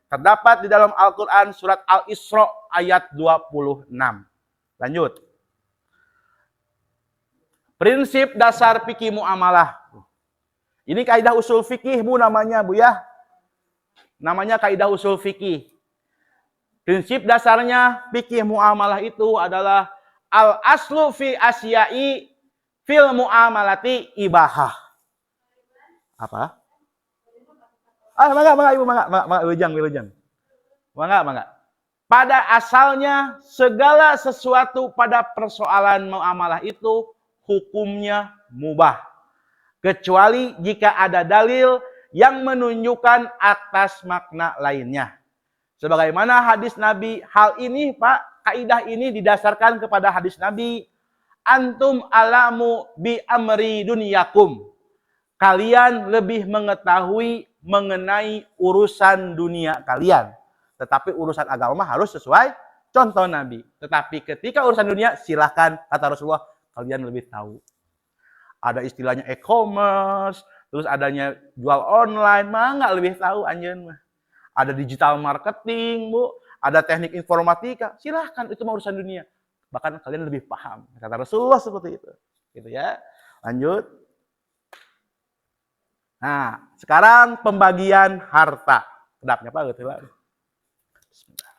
Speaker 1: Terdapat di dalam Al-Quran surat Al-Isra ayat 26. Lanjut. Prinsip dasar fikih muamalah. Ini kaidah usul fikih, Bu, namanya, Bu, ya. Namanya kaidah usul fikih. Prinsip dasarnya fikih muamalah itu adalah al-aslu fi asyai fil muamalati ibahah. Apa? Mangga, Ibu, wilujeng. Mangga. Pada asalnya segala sesuatu pada persoalan muamalah itu hukumnya mubah. Kecuali jika ada dalil yang menunjukkan atas makna lainnya. Sebagaimana hadis Nabi, hal ini Pak, kaidah ini didasarkan kepada hadis Nabi, antum alamu bi amri dunyakum. Kalian lebih mengetahui mengenai urusan dunia kalian. Tetapi urusan agama harus sesuai contoh Nabi. Tetapi ketika urusan dunia, silakan, kata Rasulullah, kalian lebih tahu. Ada istilahnya e-commerce, terus adanya jual online, mah nggak lebih tahu anjeun mah. Ada digital marketing, Bu, ada teknik informatika, silahkan, itu mah urusan dunia. Bahkan kalian lebih paham. Kata Rasulullah seperti itu. Gitu ya. Lanjut. Nah, sekarang pembagian harta. Kedapnya Pak, gitu lah. Bismillah.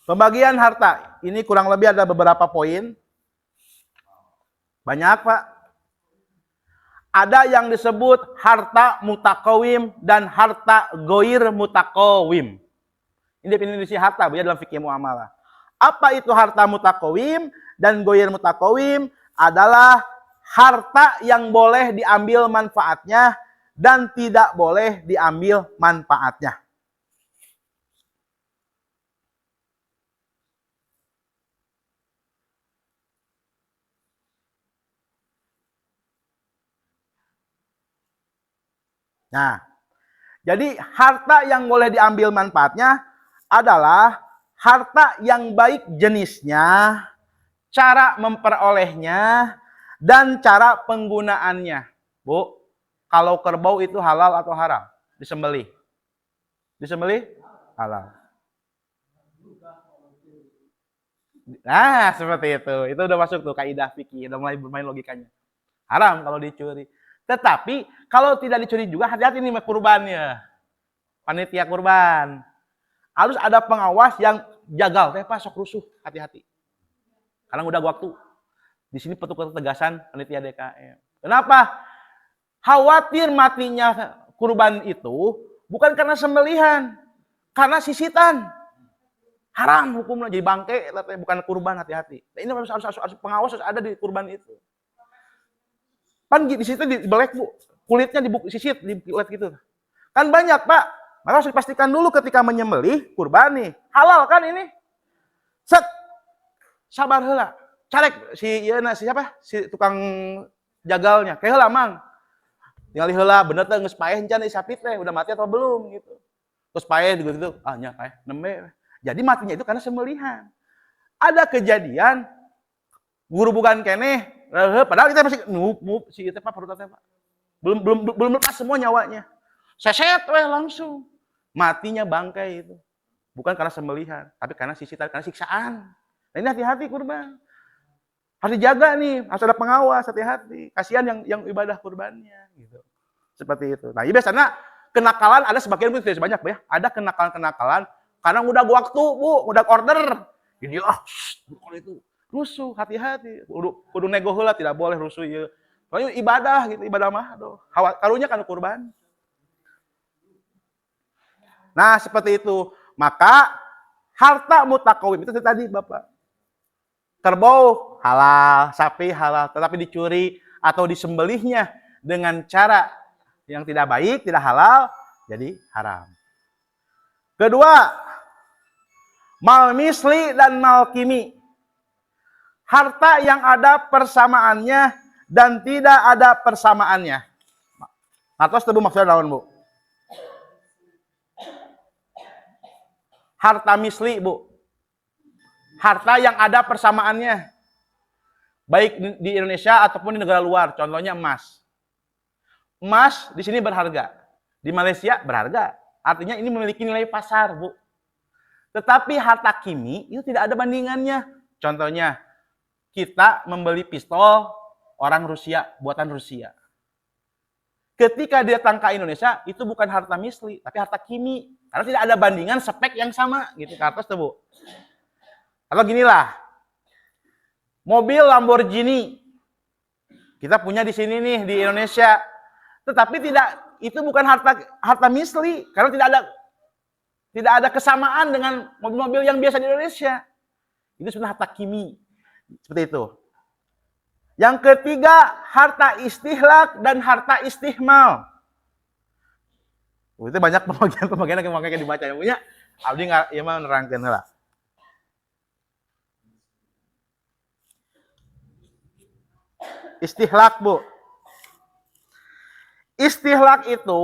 Speaker 1: Pembagian harta. Ini kurang lebih ada beberapa poin. Banyak, Pak. Ada yang disebut harta mutakawim dan harta goir mutakawim. Ini definisi harta, Bu, ya, dalam fikih muamalah. Apa itu harta mutakawim dan goir mutakawim? Adalah harta yang boleh diambil manfaatnya dan tidak boleh diambil manfaatnya. Nah, jadi harta yang boleh diambil manfaatnya adalah harta yang baik jenisnya, cara memperolehnya, dan cara penggunaannya. Bu, kalau kerbau itu halal atau haram? Disembelih. Disembelih? Halal. Nah, seperti itu. Itu udah masuk tuh kaidah fikih, udah mulai bermain logikanya. Haram kalau dicuri. Tetapi kalau tidak dicuri juga, hati-hati nih kurbannya. Panitia kurban. Harus ada pengawas yang jagal, teh Pak, sok rusuh, hati-hati. Karena udah waktu. Di sini petugas ketegasan panitia DKM. Kenapa? Khawatir matinya kurban itu bukan karena sembelihan, karena sisitan. Haram hukumnya, jadi bangke, bukan kurban, hati-hati. Nah, ini harus pengawas harus ada di kurban itu. Kan di situ dibelek, Bu. Kulitnya disisit, dibuat gitu. Kan banyak, Pak. Maka harus dipastikan dulu ketika menyembelih kurban nih. Halal kan ini? Set. Sabar heula. Carek siapa? Si tukang jagalnya. Kayak heula, Mang. Tinggal heula bener teh geus paeh encan sapi teh udah mati atau belum gitu. Terus paeh gitu. Ah nya paeh nembe. Jadi matinya itu karena sembelihan. Ada kejadian guru bukan keneh, padahal kita masih si itu Pak perut Pak. Belum lepas semua nyawanya. Seset langsung. Matinya bangkai itu. Bukan karena sembelihan, tapi karena karena siksaan. Nah, ini hati-hati kurban. Harus dijaga nih, harus ada pengawas, hati-hati. Kasihan yang ibadah kurbannya gitu. Seperti itu. Nah, biasanya kenakalan ada sebagian pun tidak sebanyak ya. Ada kenakalan karena udah waktu, Bu, udah order. Jadi kalau itu rusuh, hati-hati. Kudu nego heula, tidak boleh rusuh ya. Soalnya ibadah gitu, ibadah mah aduh. Karunya kan kurban. Nah, seperti itu. Maka harta mutakawim itu tadi Bapak. Kerbau halal, sapi halal, tetapi dicuri atau disembelihnya dengan cara yang tidak baik, tidak halal, jadi haram. Kedua, mal misli dan mal kimi. Harta yang ada persamaannya dan tidak ada persamaannya. Atas tebu maksudnya naon, Bu? Harta misli, Bu. Harta yang ada persamaannya. Baik di Indonesia ataupun di negara luar. Contohnya emas. Emas di sini berharga. Di Malaysia berharga. Artinya ini memiliki nilai pasar, Bu. Tetapi harta kimi itu tidak ada bandingannya. Contohnya, kita membeli pistol orang Rusia, buatan Rusia. Ketika dia datang ke Indonesia, itu bukan harta misli, tapi harta kimi. Karena tidak ada bandingan spek yang sama, gitu ke atas tuh, Bu. Atau ginilah, mobil Lamborghini, kita punya di sini nih, di Indonesia. Tetapi itu bukan harta misli, karena tidak ada kesamaan dengan mobil-mobil yang biasa di Indonesia. Itu sebenarnya harta kimi. Seperti itu. Yang ketiga, harta istihlak dan harta istihmal. Itu banyak pembagian yang makanya dibaca. Yang punya, abdi ya mah nerangkeun heula. Istihlak, Bu. Istihlak itu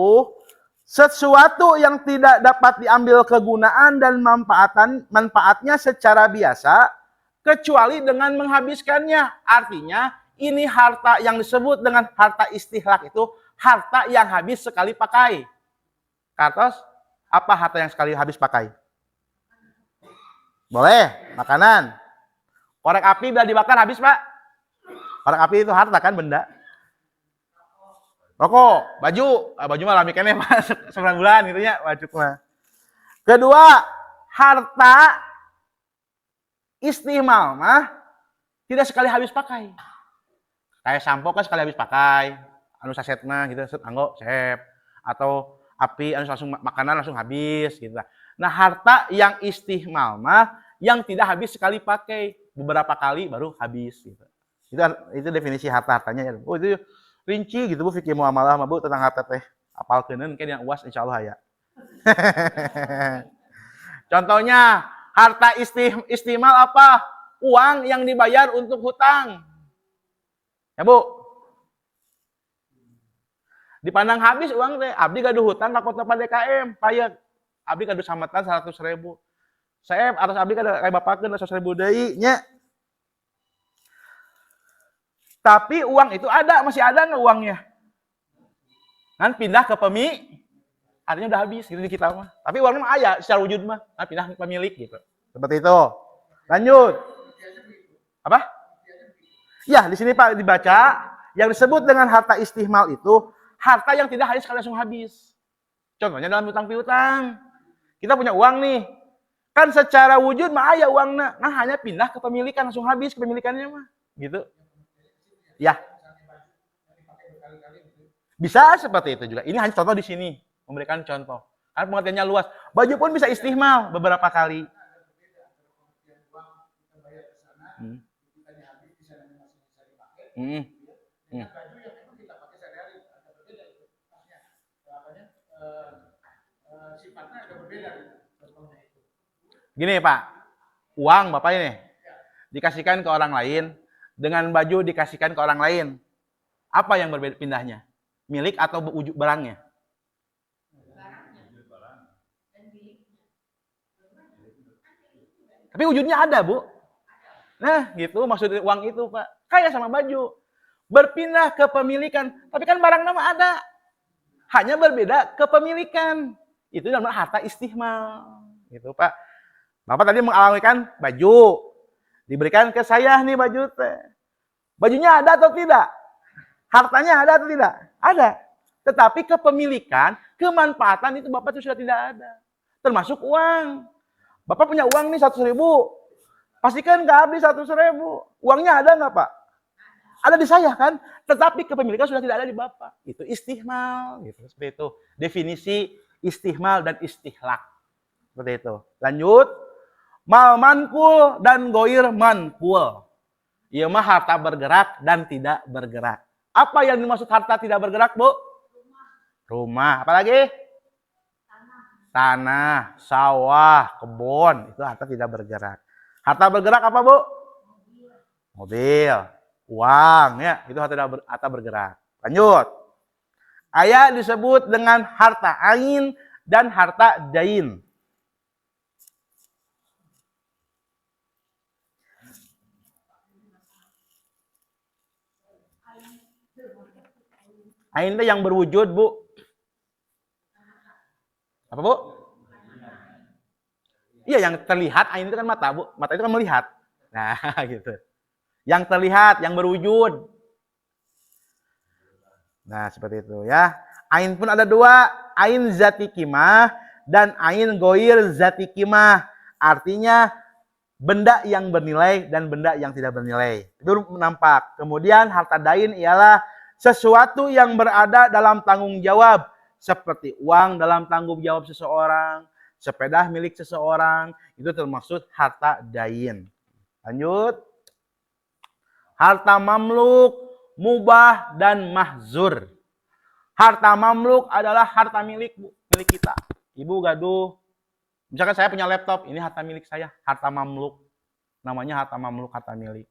Speaker 1: sesuatu yang tidak dapat diambil kegunaan dan manfaatnya secara biasa kecuali dengan menghabiskannya. Artinya, ini harta yang disebut dengan harta istihlak itu harta yang habis sekali pakai. Kartos, apa harta yang sekali habis pakai? Boleh, makanan. Korek api bila dibakar habis, Pak. Korek api itu harta kan, benda. Rokok, baju mah lami keneh Pak, 9 bulan gitu ya, baju mah. Kedua, harta istihmal mah tidak sekali habis pakai. Kayak sampo kan sekali habis pakai, anu saset mah gitu, anggo sep, atau api anu langsung makanan langsung habis gitu. Nah, harta yang istihmal mah yang tidak habis sekali pakai, beberapa kali baru habis gitu. Itu definisi harta-hartanya ya. Oh, itu rinci gitu Bu fikih muamalah mah Bu tentang harta teh. Apalkeun ke yang UAS insyaallah ya. Contohnya harta istimal apa? Uang yang dibayar untuk hutang. Ya Bu. Dipandang habis uang teh, abdi gaduh hutang ka kota DKM, payek. Abdi gaduh samatan 100.000. Saya atas abdi kada kayak bapakkeun 100.000 deui nya. Tapi uang itu masih ada nggak uangnya? Kan pindah ke artinya udah habis gitu di kita mah. Tapi uangnya mah ada secara wujud mah, pindah ke pemilik gitu. Seperti itu. Lanjut. Apa? Ya, di sini Pak dibaca yang disebut dengan harta istihmal itu harta yang tidak langsung habis. Contohnya dalam hutang piutang. Kita punya uang nih. Kan secara wujud mah aya uangna. Nah, hanya pindah ke pemilikan langsung habis kepemilikannya mah. Gitu. Ya. Bisa seperti itu juga. Ini hanya contoh di sini. Memberikan contoh. Karena pengertiannya luas. Baju pun bisa istihmal beberapa kali. Gini Pak, uang Bapak ini dikasihkan ke orang lain, dengan baju dikasihkan ke orang lain. Apa yang berbeda pindahnya? Milik atau barangnya? Tapi wujudnya ada, Bu. Nah, gitu maksud uang itu, Pak. Kayak sama baju. Berpindah kepemilikan, tapi kan barang nama ada. Hanya berbeda kepemilikan. Itu namanya harta istighmal. Gitu, Pak. Bapak tadi mengalamikan baju. Diberikan ke saya nih baju teh. Bajunya ada atau tidak? Hartanya ada atau tidak? Ada. Tetapi kepemilikan, kemanfaatan itu Bapak itu sudah tidak ada. Termasuk uang. Bapak punya uang nih 100.000. Pastikan nggak habis 100.000. Uangnya ada nggak, Pak? Ada di saya kan? Tetapi kepemilikan sudah tidak ada di Bapak. Itu istighmal. Gitu, seperti itu. Definisi istighmal dan istihlak. Seperti itu. Lanjut. Mal mankul dan goir mankul. Ia mah harta bergerak dan tidak bergerak. Apa yang dimaksud harta tidak bergerak, Bu? Rumah. Apalagi? Tanah, sawah, kebun. Itu harta tidak bergerak. Harta bergerak apa, Bu? Mobil, uang, ya. Itu harta bergerak. Lanjut. Ayat disebut dengan harta ain dan harta dain. Ain itu yang berwujud, Bu. Apa, Bu? Iya, yang terlihat, ain itu kan mata, Bu. Mata itu kan melihat. Nah, gitu. Yang terlihat, yang berwujud. Nah, seperti itu ya. Ain pun ada dua. Ain zati kimah dan ain goir zati kimah. Artinya, benda yang bernilai dan benda yang tidak bernilai. Itu nampak. Kemudian, harta dain ialah sesuatu yang berada dalam tanggung jawab, seperti uang dalam tanggung jawab seseorang, sepeda milik seseorang, itu termasuk harta dain. Lanjut. Harta mamluk, mubah, dan mahzur. Harta mamluk adalah harta milik kita. Ibu gaduh, misalkan saya punya laptop, ini harta milik saya, harta mamluk. Namanya harta mamluk, harta milik.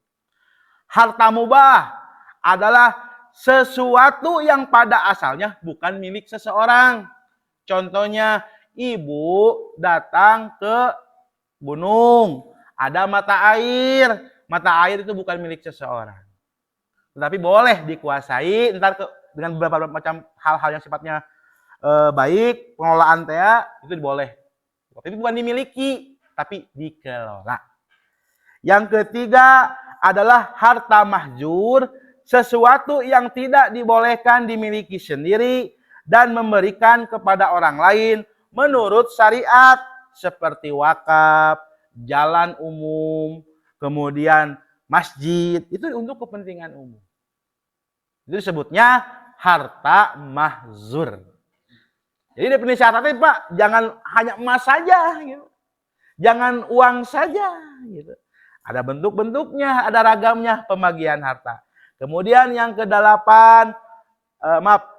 Speaker 1: Harta mubah adalah sesuatu yang pada asalnya bukan milik seseorang. Contohnya, ibu datang ke gunung, ada mata air. Mata air itu bukan milik seseorang. Tetapi boleh dikuasai, ntar dengan beberapa macam hal-hal yang sifatnya baik, pengelolaan itu boleh. Tapi bukan dimiliki, tapi dikelola. Yang ketiga adalah harta mahjur, sesuatu yang tidak dibolehkan dimiliki sendiri dan memberikan kepada orang lain menurut syariat, seperti wakaf, jalan umum, kemudian masjid, itu untuk kepentingan umum. Itu disebutnya harta mahzur. Jadi definisi harta itu, Pak, jangan hanya emas saja, gitu. Jangan uang saja, gitu. Ada bentuk-bentuknya, ada ragamnya pembagian harta. Kemudian yang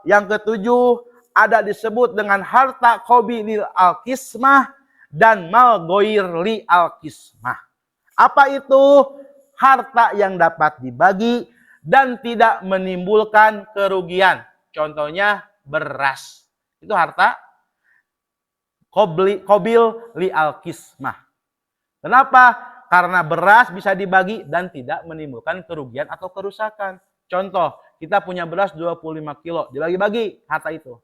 Speaker 1: yang ketujuh ada disebut dengan harta qobi lil al-qismah dan mal goir li al-qismah. Apa itu? Harta yang dapat dibagi dan tidak menimbulkan kerugian. Contohnya beras. Itu harta qobil li al-qismah. Kenapa? Karena beras bisa dibagi dan tidak menimbulkan kerugian atau kerusakan. Contoh, kita punya beras 25 kilo, dibagi-bagi harta itu.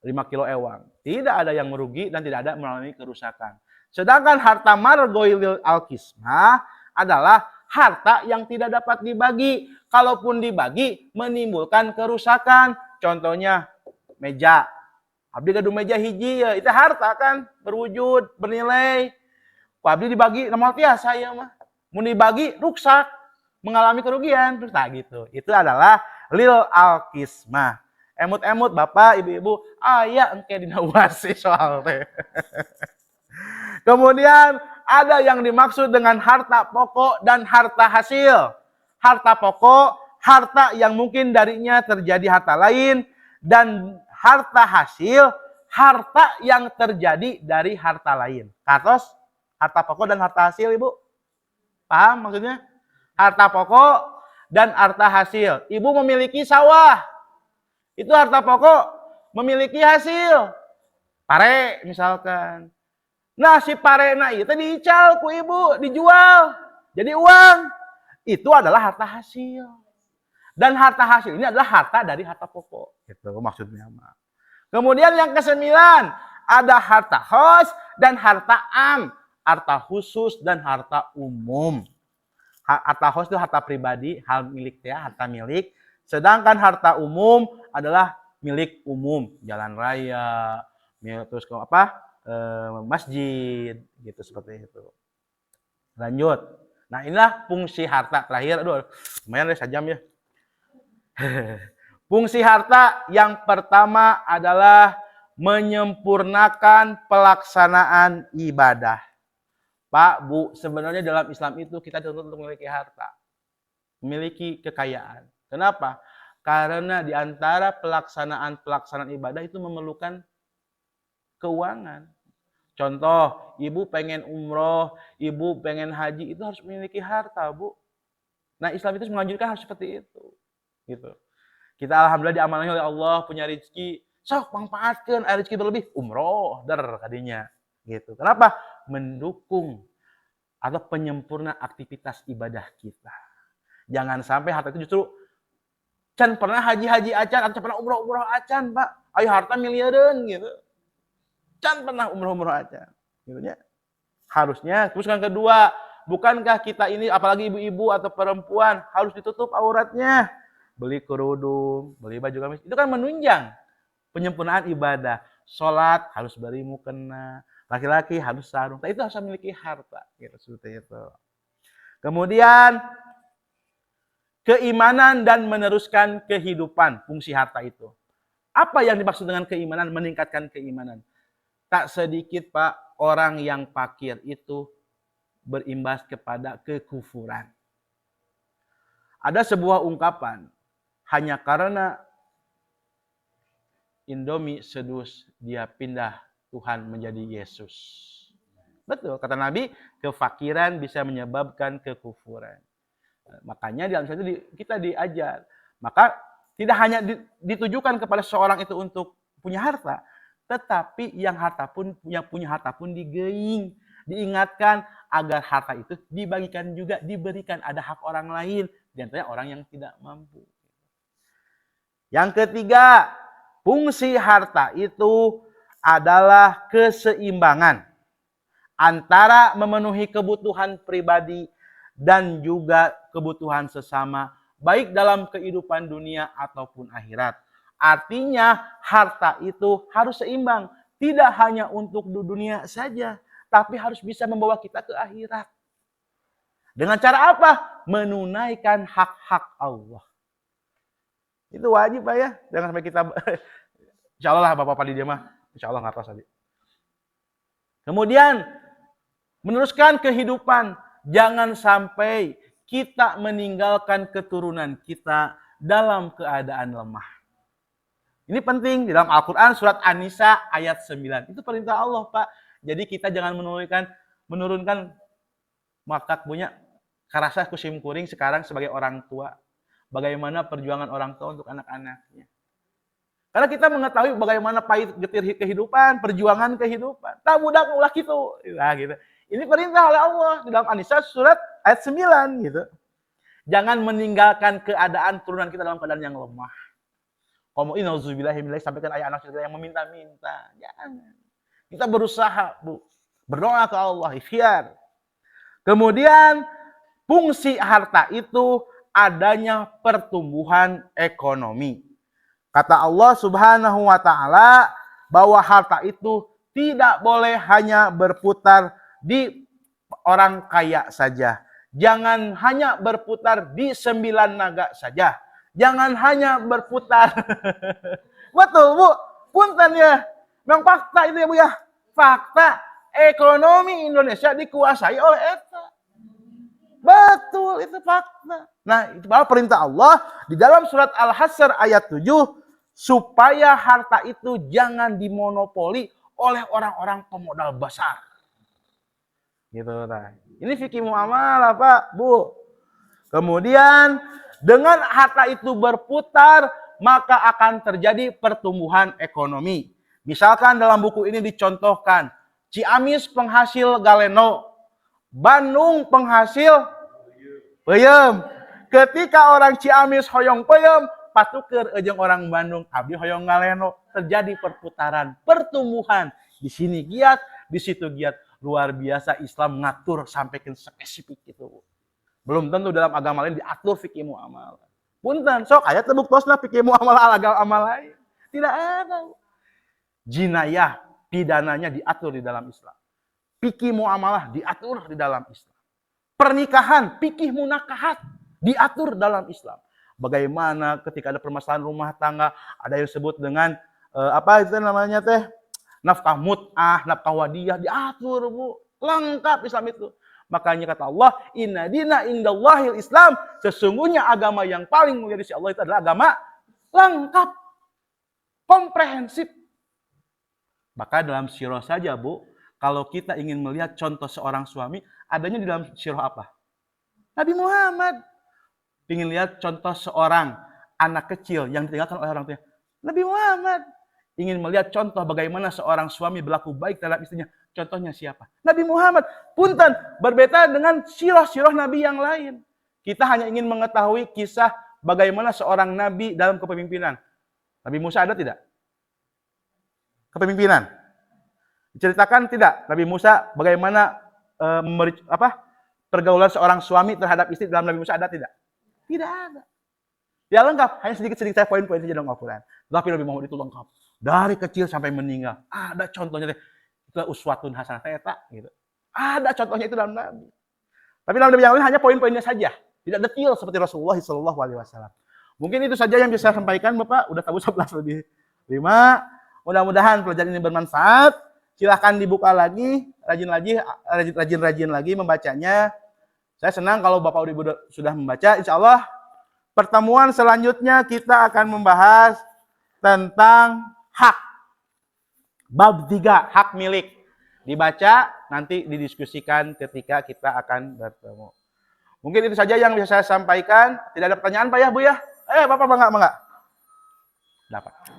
Speaker 1: 5 kilo ewang. Tidak ada yang merugi dan tidak ada mengalami kerusakan. Sedangkan harta margoilil al-qismah adalah harta yang tidak dapat dibagi. Kalaupun dibagi, menimbulkan kerusakan. Contohnya, meja. Abdi gaduh meja hiji, ya, itu harta kan, berwujud, bernilai. Abdi dibagi, nama tiasa ya mah. Mau dibagi, rusak, mengalami kerugian. Terus tak gitu. Itu adalah lil al-qismah. Emut-emut Bapak, Ibu-ibu, aya engke dina wasi soal teh. Kemudian ada yang dimaksud dengan harta pokok dan harta hasil. Harta pokok, harta yang mungkin darinya terjadi harta lain, dan harta hasil, harta yang terjadi dari harta lain. Katos, harta pokok dan harta hasil, Ibu? Paham maksudnya? Harta pokok dan harta hasil. Ibu memiliki sawah. Itu harta pokok, memiliki hasil. Pare misalkan. Nah, si parena itu diical ku ibu, dijual. Jadi uang. Itu adalah harta hasil. Dan harta hasil ini adalah harta dari harta pokok. Itu maksudnya. Kemudian yang kesembilan, ada harta khos dan harta am. Harta khusus dan harta umum. Harta khos itu harta pribadi, hal milik ya, harta milik. Sedangkan harta umum adalah milik umum, jalan raya, terus ke apa? Masjid, gitu seperti itu. Lanjut. Nah, inilah fungsi harta terakhir. Aduh, lumayan deh sejam ya. Fungsi harta yang pertama adalah menyempurnakan pelaksanaan ibadah. Pak, Bu, sebenarnya dalam Islam itu kita dituntut untuk memiliki harta. Memiliki kekayaan. Kenapa? Karena di antara pelaksanaan ibadah itu memerlukan keuangan. Contoh, ibu pengen umroh, ibu pengen haji, itu harus memiliki harta, Bu. Nah, Islam itu menganjurkan harus seperti itu. Gitu. Kita alhamdulillah diamanahkan oleh Allah, punya rezeki, sok manfaatkan rezeki berlebih, umroh, kadinya. Gitu. Kenapa? Mendukung atau penyempurna aktivitas ibadah kita. Jangan sampai harta itu justru can pernah haji acan atau pernah umroh acan, Pak. Ayo harta miliaran gitu. Can pernah umroh acan. Gitu ya. Harusnya terus yang kedua, bukankah kita ini apalagi ibu-ibu atau perempuan harus ditutup auratnya? Beli kerudung, beli baju gamis. Itu kan menunjang penyempurnaan ibadah. Salat harus beri mukena, laki-laki harus sarung. Nah, itu harus memiliki harta, gitu seperti itu. Kemudian keimanan dan meneruskan kehidupan, fungsi harta itu. Apa yang dimaksud dengan keimanan? Meningkatkan keimanan. Tak sedikit, Pak, orang yang fakir itu berimbas kepada kekufuran. Ada sebuah ungkapan, hanya karena Indomie sedus, dia pindah Tuhan menjadi Yesus. Betul, kata Nabi, kefakiran bisa menyebabkan kekufuran. Makanya di dalam itu kita diajar. Maka tidak hanya ditujukan kepada seorang itu untuk punya harta, tetapi yang punya harta pun digeing, diingatkan agar harta itu dibagikan juga, diberikan, ada hak orang lain, di antaranya orang yang tidak mampu. Yang ketiga, fungsi harta itu adalah keseimbangan antara memenuhi kebutuhan pribadi dan juga kebutuhan sesama, baik dalam kehidupan dunia ataupun akhirat. Artinya harta itu harus seimbang, tidak hanya untuk dunia saja, tapi harus bisa membawa kita ke akhirat. Dengan cara apa? Menunaikan hak-hak Allah. Itu wajib, Pak ya. Jangan sampai kita insya Allah lah Bapak di dia mah, insya Allah nggak tahu tadi. Kemudian meneruskan kehidupan, jangan sampai kita meninggalkan keturunan kita dalam keadaan lemah. Ini penting di dalam Al-Quran surat An-Nisa ayat 9. Itu perintah Allah, Pak. Jadi kita jangan menurunkan maka punya karasa kusim kuring sekarang sebagai orang tua. Bagaimana perjuangan orang tua untuk anak-anaknya. Karena kita mengetahui bagaimana pahit getir kehidupan, perjuangan kehidupan. Tak mudah ngulah gitu. Nah, gitu. Ini perintah oleh Allah di dalam An-Nisa surat ayat 9 gitu. Jangan meninggalkan keadaan turunan kita dalam keadaan yang lemah. Kamu inauzubillahi sampaikan ayat anak kita yang meminta-minta. Jangan. Kita berusaha, Bu. Berdoa ke Allah, ikhtiar. Kemudian fungsi harta itu adanya pertumbuhan ekonomi. Kata Allah Subhanahu wa taala bahwa harta itu tidak boleh hanya berputar di orang kaya saja. Jangan hanya berputar di 9 naga saja. Jangan hanya berputar. Betul, Bu. Punten ya. Memang fakta itu ya, Bu ya. Fakta ekonomi Indonesia dikuasai oleh ETA. Betul, itu fakta. Nah, itu bahwa perintah Allah di dalam surat Al-Hasyr ayat 7 supaya harta itu jangan dimonopoli oleh orang-orang pemodal besar. Gitu, nah. Ini fikih muamalah, Pak, Bu. Kemudian dengan harta itu berputar, maka akan terjadi pertumbuhan ekonomi. Misalkan dalam buku ini dicontohkan, Ciamis penghasil galeno, Bandung penghasil peuyeum. Ketika orang Ciamis hoyong peuyeum, patuker jeung orang Bandung abdi hoyong galeno, terjadi perputaran, pertumbuhan. Di sini giat, di situ giat. Luar biasa Islam ngatur sampai ke spesifik itu. Belum tentu dalam agama lain diatur fikih muamalah. Punten, sok aya teu buktosna fikih muamalah agama lain. Tidak ada. Jinayah, pidananya diatur di dalam Islam. Fikih muamalah diatur di dalam Islam. Pernikahan, fikih munakahat diatur dalam Islam. Bagaimana ketika ada permasalahan rumah tangga, ada yang disebut dengan apa itu namanya teh? Nafkah mut'ah, nafkah wadiyah diatur, Bu. Lengkap Islam itu. Makanya kata Allah, inna dina indallahil Islam. Sesungguhnya agama yang paling mulia di sisi Allah itu adalah agama lengkap, komprehensif. Maka dalam sirah saja, Bu, kalau kita ingin melihat contoh seorang suami, adanya di dalam sirah apa? Nabi Muhammad. Ingin lihat contoh seorang anak kecil yang ditinggalkan oleh orang tuanya. Nabi Muhammad. Ingin melihat contoh bagaimana seorang suami berlaku baik terhadap istrinya. Contohnya siapa? Nabi Muhammad. Punten, berbeda dengan sirah-sirah Nabi yang lain. Kita hanya ingin mengetahui kisah bagaimana seorang Nabi dalam kepemimpinan. Nabi Musa ada tidak? Kepemimpinan. Diceritakan tidak? Nabi Musa bagaimana pergaulan seorang suami terhadap istri dalam Nabi Musa ada tidak? Tidak ada. Ya lengkap, hanya sedikit-sedikit saya poin-poin saja dalam Al-Quran. Tapi Nabi Muhammad itu lengkap. Dari kecil sampai meninggal. Ada contohnya. Itu uswatun hasanah eta gitu. Ada contohnya itu dalam Nabi. Tapi dalam Nabi yang lain hanya poin-poinnya saja. Tidak detail seperti Rasulullah SAW. Mungkin itu saja yang bisa saya sampaikan, Bapak. Udah tahu 11:05. Mudah-mudahan pelajaran ini bermanfaat. Silahkan dibuka lagi, rajin lagi membacanya. Saya senang kalau Bapak Ibu sudah membaca. Insya Allah pertemuan selanjutnya kita akan membahas tentang hak. Bab 3, hak milik. Dibaca, nanti didiskusikan ketika kita akan bertemu. Mungkin itu saja yang bisa saya sampaikan. Tidak ada pertanyaan Pak ya, Bu ya? Bapak bangga. Dapat.